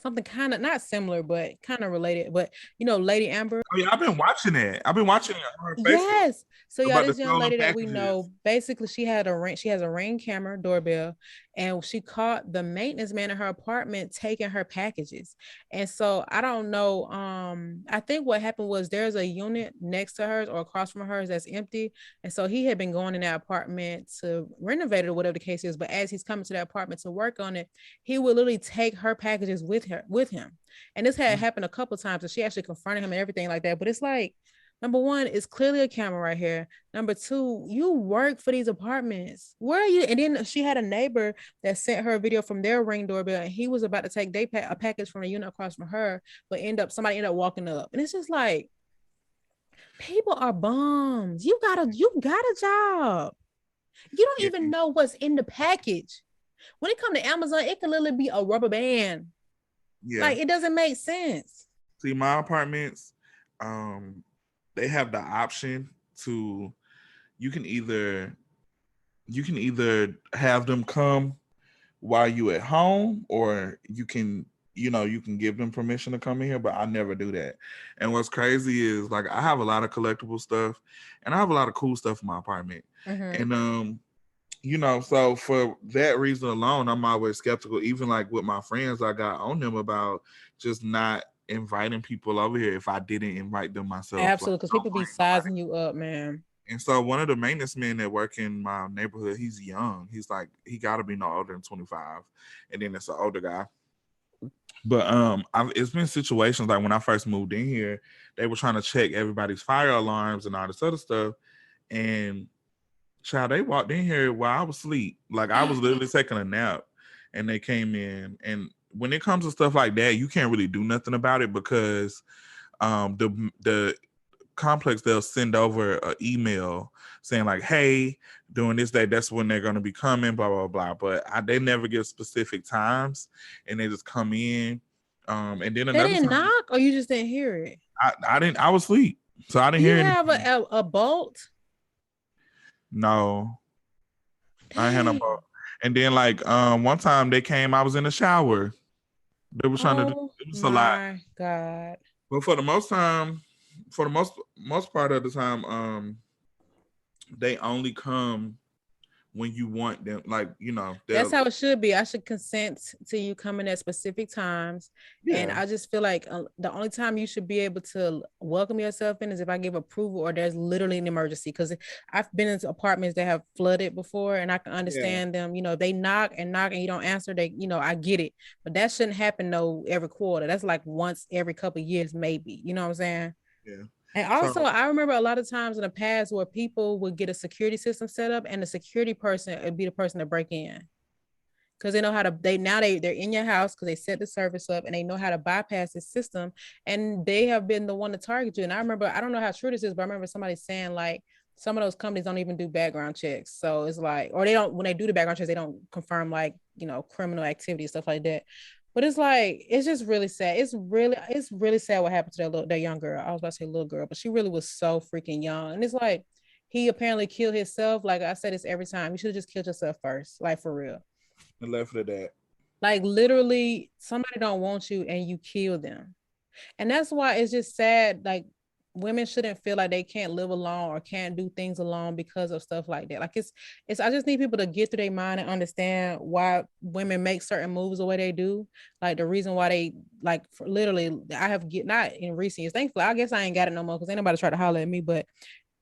something kind of not similar, but kind of related. But you know, Lady Amber. Oh yeah, I've been watching it. I've been watching it on her Facebook. Yes. So yeah, this young lady that we know, basically she has a Ring camera doorbell, and she caught the maintenance man in her apartment taking her packages. And so I don't know. I think what happened was there's a unit next to hers or across from hers that's empty. And so he had been going in that apartment to renovate it or whatever the case is. But as he's coming to that apartment to work on it, he would literally take her packages with him. And this had happened a couple of times, and she actually confronted him and everything like that. But it's like, number one, it's clearly a camera right here. Number two, you work for these apartments. Where are you? And then she had a neighbor that sent her a video from their Ring doorbell, and he was about to take a package from the unit across from her, but somebody ended up walking up. And it's just like, people are bums. You got a job. You don't even know what's in the package. When it comes to Amazon, it could literally be a rubber band. Yeah. Like, it doesn't make sense. See, my apartments, they have the option to, you can either have them come while you at home, or you can give them permission to come in here, but I never do that. And what's crazy is, like, I have a lot of collectible stuff and I have a lot of cool stuff in my apartment. And so for that reason alone, I'm always skeptical. Even like with my friends, I got on them about just not inviting people over here if I didn't invite them myself. Absolutely, because people be sizing you up, man. And so one of the maintenance men that work in my neighborhood, he's young. He's like, he got to be no older than 25. And then it's an older guy. But it's been situations like when I first moved in here, they were trying to check everybody's fire alarms and all this other stuff. And child, they walked in here while I was asleep. Like, I was literally taking a nap, and they came in. And when it comes to stuff like that, you can't really do nothing about it, because the complex, they'll send over an email saying like, hey, during this day, that's when they're going to be coming, blah, blah, blah. But they never give specific times, and they just come in. And then they didn't knock, or you just didn't hear it? I didn't. I was asleep, so I didn't hear it. You have a bolt? No. Dang. I had a bolt. And then like one time they came, I was in the shower. They were trying to do it was a lot. Oh my God. But for the most part of the time, they only come when you want them. Like, that's how it should be. I should consent to you coming at specific times. Yeah. And I just feel like the only time you should be able to welcome yourself in is if I give approval or there's literally an emergency. Because I've been into apartments that have flooded before, and I can understand them. They knock and you don't answer. I get it, but that shouldn't happen every quarter. That's like once every couple of years, maybe. You know what I'm saying? Yeah. And also, I remember a lot of times in the past where people would get a security system set up, and the security person would be the person to break in, because they know how to. They're in your house because they set the service up, and they know how to bypass the system, and they have been the one to target you. And I remember, I don't know how true this is, but I remember somebody saying like some of those companies don't even do background checks, so it's like, or they don't. When they do the background checks, they don't confirm like criminal activity, stuff like that. But it's like, it's just really sad. It's really sad what happened to that young girl. I was about to say little girl, but she really was so freaking young. And it's like, he apparently killed himself. Like I say this every time, you should have just killed yourself first, like for real. And left it at that. Like literally, somebody don't want you and you kill them. And that's why it's just sad. Like, women shouldn't feel like they can't live alone or can't do things alone because of stuff like that. Like it's I just need people to get through their mind and understand why women make certain moves the way they do. Like the reason why they like literally, I have not in recent years, thankfully, I guess I ain't got it no more because ain't nobody try to holler at me, but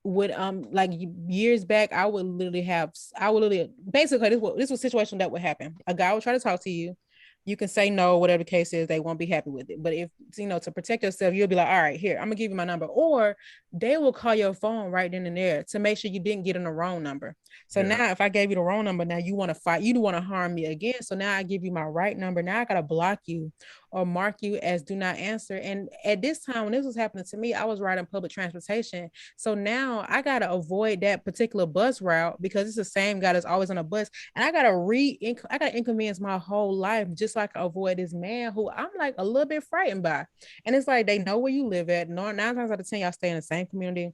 would like years back, I would literally basically this was a situation that would happen. A guy would try to talk to you. you can say no, whatever the case is, they won't be happy with it. But if, to protect yourself, you'll be like, all right, here, I'm gonna give you my number. Or they will call your phone right then and there to make sure you didn't get in the wrong number. So now if I gave you the wrong number, now you want to fight, you want to harm me again. So now I give you my right number. Now I gotta block you or mark you as do not answer. And at this time, when this was happening to me, I was riding public transportation. So now I gotta avoid that particular bus route because it's the same guy that's always on a bus. And I gotta inconvenience my whole life just so I can avoid this man who I'm like a little bit frightened by. And it's like they know where you live at. 9 times out of 10, y'all stay in the same community.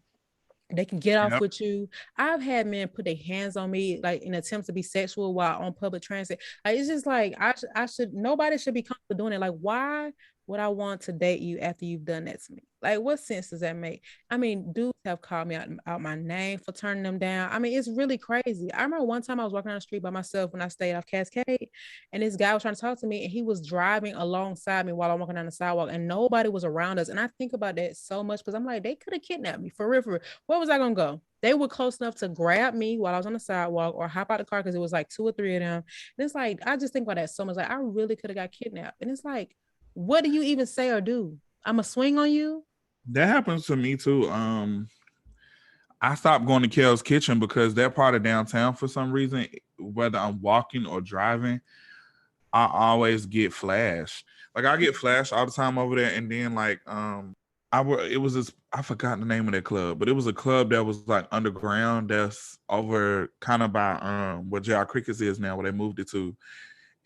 They can get off with you. I've had men put their hands on me like in attempts to be sexual while on public transit. Like, it's just like I should nobody should be comfortable doing it. Like, why would I want to date you after you've done that to me? Like, what sense does that make? I mean, dudes have called me out my name for turning them down. I mean, it's really crazy. I remember one time I was walking down the street by myself when I stayed off Cascade, and this guy was trying to talk to me, and he was driving alongside me while I'm walking down the sidewalk, and nobody was around us. And I think about that so much because I'm like, they could have kidnapped me for real, for real. Where was I gonna go? They were close enough to grab me while I was on the sidewalk or hop out the car because it was like 2 or 3 of them. And it's like, I just think about that so much. Like, I really could have got kidnapped. And it's like, what do you even say or do? I'm a swing on you. That happens to me too. I stopped going to Kel's Kitchen because that part of downtown, for some reason, whether I'm walking or driving, I always get flashed. Like, I get flashed all the time over there. And then like it was this, I forgot the name of that club, but it was a club that was like underground that's over kind of by where J.R. Crickets is now, where they moved it to.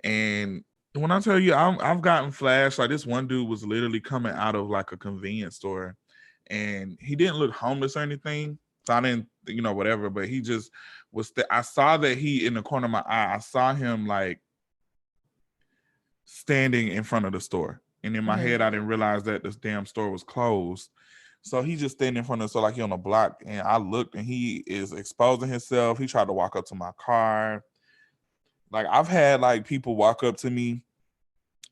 And when I tell you, I've gotten flashed. Like, this one dude was literally coming out of like a convenience store, and he didn't look homeless or anything. So I didn't, whatever. But he just was. I saw that he in the corner of my eye. I saw him like standing in front of the store, and in my head, I didn't realize that this damn store was closed. So he just standing in front of the store like he on a block, and I looked, and he is exposing himself. He tried to walk up to my car. Like, I've had like people walk up to me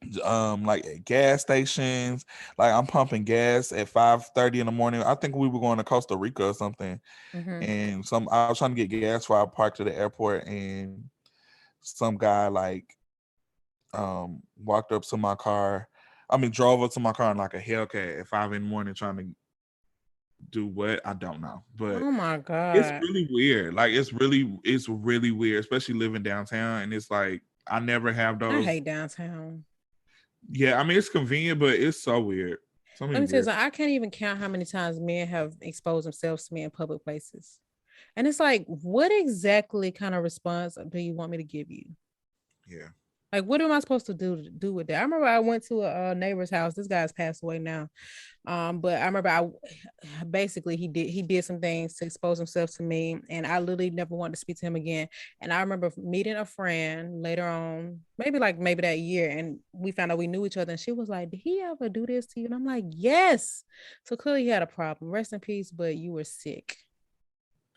like at gas stations. Like, I'm pumping gas at 5:30 in the morning. I think we were going to Costa Rica or something. And I was trying to get gas while I parked to the airport, and some guy like walked up to my car. Drove up to my car in like a Hellcat at 5 in the morning trying to do what? I don't know. But oh my God, it's really weird. Like, it's really weird, especially living downtown. And it's like, I never have those. I hate downtown. Yeah, it's convenient, but it's so weird. Let me tell you something. I can't even count how many times men have exposed themselves to me in public places. And it's like, what exactly kind of response do you want me to give you? Yeah. Like, what am I supposed to do with that? I remember I went to a neighbor's house. This guy's passed away now. But I remember he did some things to expose himself to me, and I literally never wanted to speak to him again. And I remember meeting a friend later on, maybe that year, and we found out we knew each other. And she was like, "Did he ever do this to you?" And I'm like, "Yes." So clearly he had a problem. Rest in peace, but you were sick.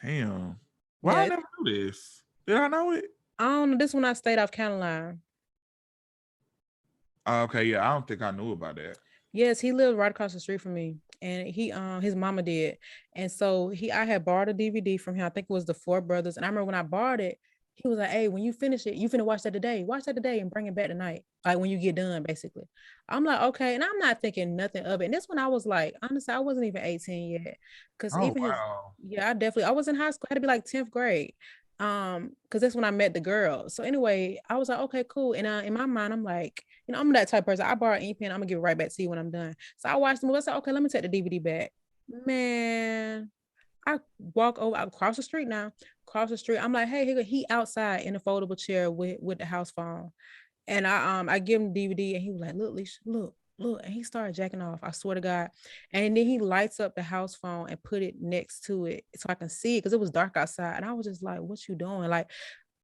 Damn. Why I never knew this? Did I know it? I don't know. This one I stayed off Caroline. Okay, yeah, I don't think I knew about that. Yes, he lived right across the street from me, and his mama did, and so I had borrowed a DVD from him. I think it was The Four Brothers, and I remember when I borrowed it, he was like, "Hey, when you finish it, you finna watch that today, and bring it back tonight, like when you get done, basically." I'm like, okay, and I'm not thinking nothing of it. And this one I was like, honestly, I wasn't even 18 yet, because I was in high school. I had to be like 10th grade. Because that's when I met the girl. So anyway, I was like, okay, cool. And in my mind, I'm like, I'm that type of person. I borrow an ink pen, I'm gonna give it right back to you when I'm done. So I watched the movie. I said, okay, let me take the DVD back. Man, I walk over, I cross the street. I'm like, hey, he outside in a foldable chair with the house phone. And I give him DVD, and he was like, look, Leisha, look. And he started jacking off. I swear to God. And then he lights up the house phone and put it next to it so I can see it, because it was dark outside. And I was just like, what you doing? Like,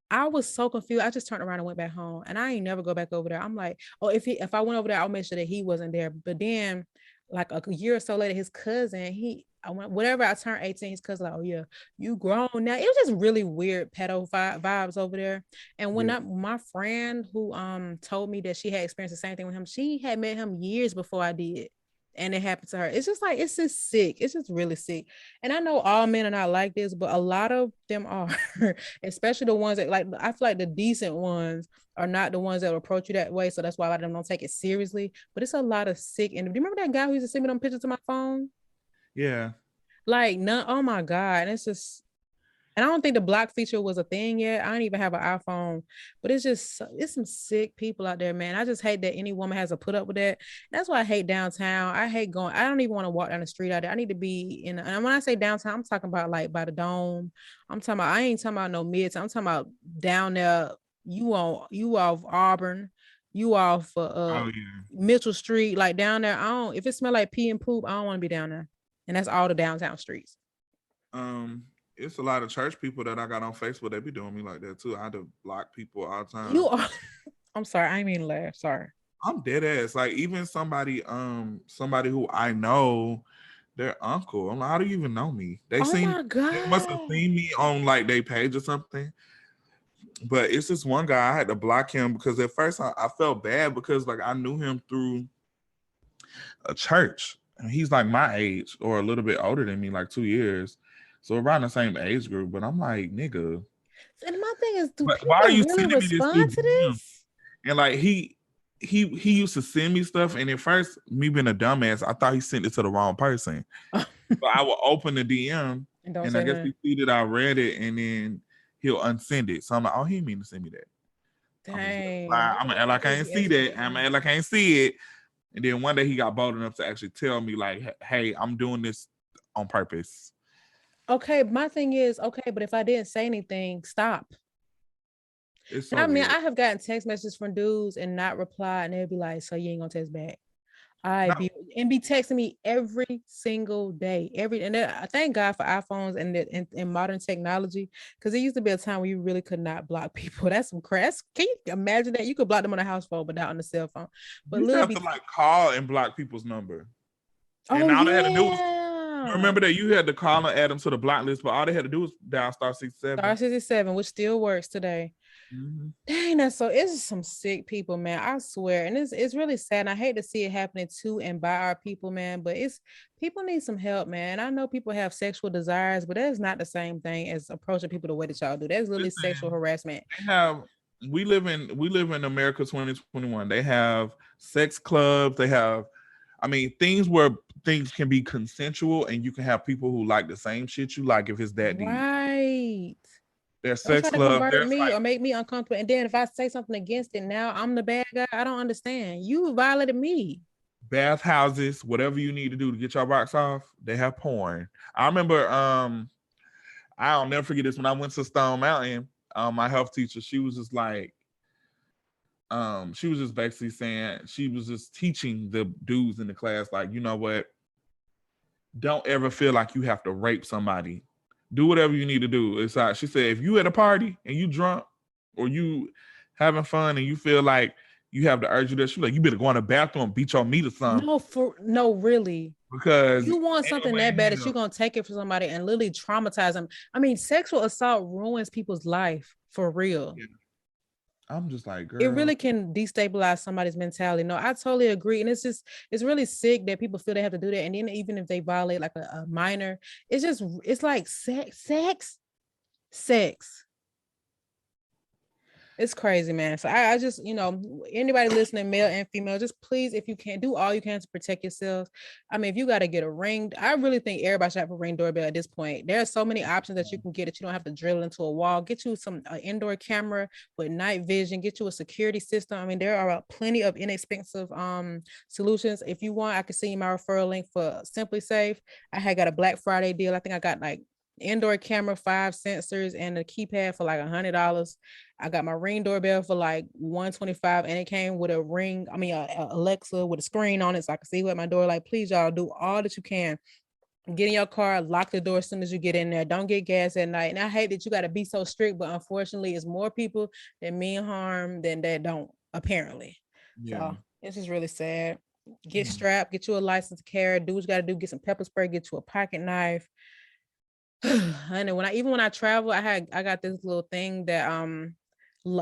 I was so confused. I just turned around and went back home, and I ain't never go back over there. I'm like, oh, if I went over there, I'll make sure that he wasn't there. But then like a year or so later, his cousin, whenever I turned 18, his cousin like, oh yeah, you grown now. It was just really weird pedo vibes over there. And when my friend who told me that she had experienced the same thing with him, she had met him years before I did. and it happened to her. It's just like, it's just sick. It's just really sick. And I know all men are not like this, but a lot of them are, especially the ones that like, I feel like the decent ones are not the ones that will approach you that way. So that's why a lot of them don't take it seriously. But it's a lot of sick. And do you remember that guy who used to send me them pictures to my phone? Yeah. Like, none. Oh my God. And it's just, and I don't think the block feature was a thing yet. I don't even have an iPhone, but it's just, it's some sick people out there, man. I just hate that any woman has to put up with that. That's why I hate downtown. I hate going, I don't even want to walk down the street out there. I need to be in, and when I say downtown, I'm talking about like by the Dome. I'm talking about, I ain't talking about no mids. I'm talking about down there. You off Auburn, you off Mitchell Street, like down there. I don't, if it smell like pee and poop, I don't want to be down there. And that's all the downtown streets. It's a lot of church people that I got on Facebook. They be doing me like that too. I had to block people all the time. You are. I'm sorry. I ain't mean to laugh. Sorry. I'm dead ass. Like even somebody who I know, their uncle. I'm like, how do you even know me? They my God. They must have seen me on like their page or something. But it's this one guy, I had to block him because at first I felt bad because like I knew him through a church. And he's like my age or a little bit older than me, like 2 years. So around the same age group, but I'm like, nigga. And my thing is, do people why are you really respond to this? And like he used to send me stuff, and at first, me being a dumbass, I thought he sent it to the wrong person. So I would open the DM, and I guess he see that I read it, and then he'll unsend it. So I'm like, oh, he didn't mean to send me that. Dang. I'm gonna act like I ain't see that. I'm gonna act like I ain't see it. And then one day he got bold enough to actually tell me, like, hey, I'm doing this on purpose. Okay, my thing is, okay, but if I didn't say anything, stop. It's so I mean, weird. I have gotten text messages from dudes and not reply, and they'll be like, so you ain't gonna text back. Be texting me every single day. I thank God for iPhones and modern technology, because it used to be a time where you really could not block people. That's some crass. Can you imagine that? You could block them on a house phone, but not on the cell phone. But you have to like call and block people's number. And all they had to do was, remember that you had to call and add them to the block list, but all they had to do was dial *67. *67, which still works today. Mm-hmm. Dang, that's so. It's some sick people, man. I swear, and it's really sad. And I hate to see it happening to and by our people, man. But people need some help, man. I know people have sexual desires, but that's not the same thing as approaching people the way that y'all do. That's literally sexual harassment. We live in America 2021. They have sex clubs. They have, I mean, things where things can be consensual, and you can have people who like the same shit you like if it's that deep. Right. There's sex club. Convert me or make me uncomfortable. And then if I say something against it, now I'm the bad guy. I don't understand. You violated me. Bathhouses, whatever you need to do to get your rocks off, they have porn. I remember, I'll never forget this. When I went to Stone Mountain, my health teacher, she was just like, she was just basically saying, she was just teaching the dudes in the class, like, you know what? Don't ever feel like you have to rape somebody. Do whatever you need to do. It's like she said, if you at a party and you drunk or you having fun and you feel like you have the urge to do, she's like, you better go in the bathroom and beat your meat or something. No, really. Because you want something that bad that you're gonna take it for somebody and literally traumatize them. I mean, sexual assault ruins people's life for real. Yeah. I'm just like, girl. It really can destabilize somebody's mentality. No, I totally agree. And it's really sick that people feel they have to do that. And then even if they violate like a minor, it's like sex. It's crazy, man. So I just, anybody listening, male and female, just please, if you can, do all you can to protect yourselves. I mean, if you got to get a ring, I really think everybody should have a Ring doorbell at this point. There are so many options that you can get that you don't have to drill into a wall. Get you some indoor camera with night vision. Get you a security system. I mean, there are plenty of inexpensive solutions. If you want, I can send you my referral link for Simply Safe. I had got a Black Friday deal. I think I got like indoor camera, 5 sensors, and a keypad for like $100. I got my Ring doorbell for like $125, and it came with a Alexa with a screen on it, so I can see who at my door. Like, please, y'all, do all that you can. Get in your car, lock the door as soon as you get in there. Don't get gas at night. And I hate that you got to be so strict, but unfortunately, it's more people that mean harm than that don't, apparently. Yeah. So this is really sad. Get strapped, get you a license to carry, do what you got to do, get some pepper spray, get you a pocket knife. Honey, when I travel, I got this little thing that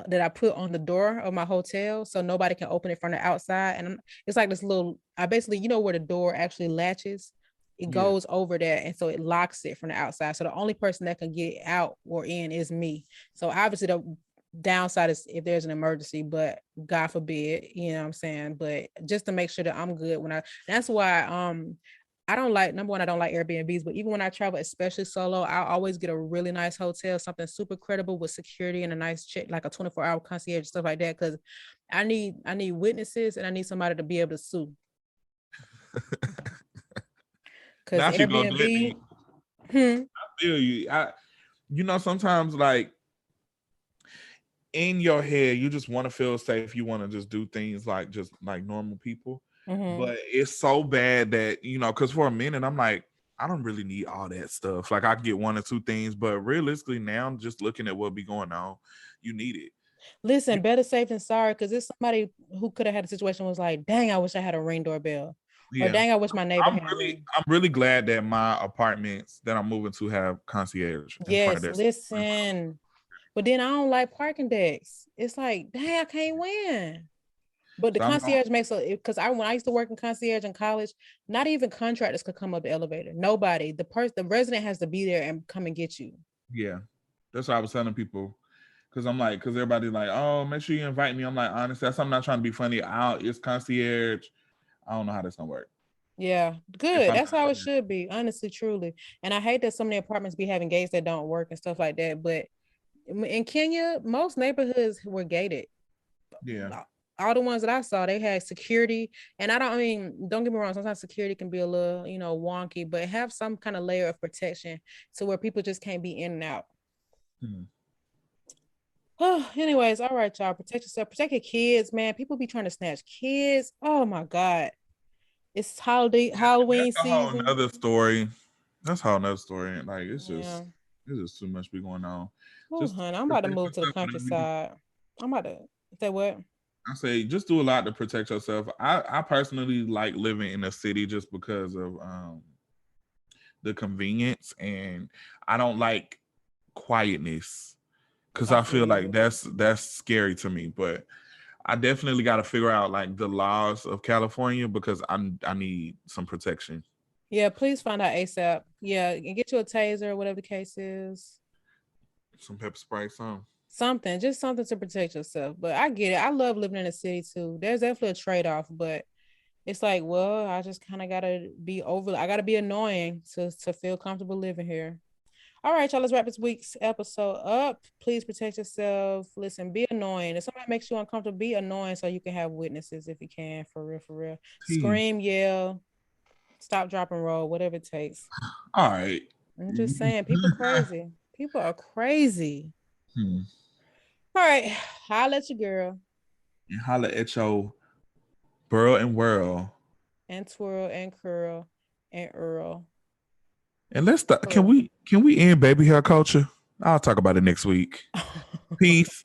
that I put on the door of my hotel so nobody can open it from the outside. And it's like this little, I basically, where the door actually latches, it goes over there. And so it locks it from the outside. So the only person that can get out or in is me. So obviously the downside is if there's an emergency, but God forbid, you know what I'm saying? But just to make sure that I'm good that's why, I don't like, number one, I don't like Airbnbs, but even when I travel, especially solo, I always get a really nice hotel, something super credible with security and a nice check, like a 24-hour concierge, stuff like that. Cause I need witnesses and I need somebody to be able to sue. Cause Airbnb. I feel you. Sometimes like in your head, you just want to feel safe. You want to just do things like just like normal people. But it's so bad that, because for a minute I'm like, I don't really need all that stuff. Like I get one or two things, but realistically now, just looking at what be going on, you need it. Listen, better safe than sorry, because there's somebody who could have had a situation was like, dang, I wish I had a Ring doorbell. Yeah. Or dang, I wish my neighbor had a ring. I'm really glad that my apartments that I'm moving to have concierge. Yes, listen. But then I don't like parking decks. It's like, dang, I can't win. But the concierge makes because when I used to work in concierge in college, not even contractors could come up the elevator. Nobody. The resident has to be there and come and get you. Yeah, that's what I was telling people. Because everybody's like, oh, make sure you invite me. I'm like, honestly, I'm not trying to be funny. It's concierge. I don't know how that's gonna work. Yeah, good. That's how it should be, honestly, truly. And I hate that some of the apartments be having gates that don't work and stuff like that. But in Kenya, most neighborhoods were gated. Yeah. All the ones that I saw, they had security. And don't get me wrong, sometimes security can be a little, wonky, but have some kind of layer of protection to where people just can't be in and out. Oh, anyways, all right, y'all. Protect yourself, protect your kids, man. People be trying to snatch kids. Oh my God. It's Halloween that's season. Whole another story. That's a whole another story. Like it's just too much be going on. Oh, honey, I'm about to move to the countryside. I'm about to say what? I say just do a lot to protect yourself. I personally like living in a city just because of the convenience, and I don't like quietness because I feel like that's scary to me. But I definitely got to figure out like the laws of California because I need some protection. Yeah, please find out ASAP. Yeah, and get you a taser or whatever the case is. Some pepper spray, just something to protect yourself. But I get it. I love living in a city too. There's definitely a trade-off, but it's like, well, I just kind of gotta be I gotta be annoying to feel comfortable living here. All right, y'all, let's wrap this week's episode up. Please protect yourself. Listen, be annoying. If somebody makes you uncomfortable, be annoying so you can have witnesses if you can, for real. Scream, yell, stop, drop, and roll, whatever it takes. All right. I'm just saying, people crazy. People are crazy. All right, holla at your girl. And holla at your burl and whirl. And twirl and curl and earl. And let's start. Can we end baby hair culture? I'll talk about it next week. Peace.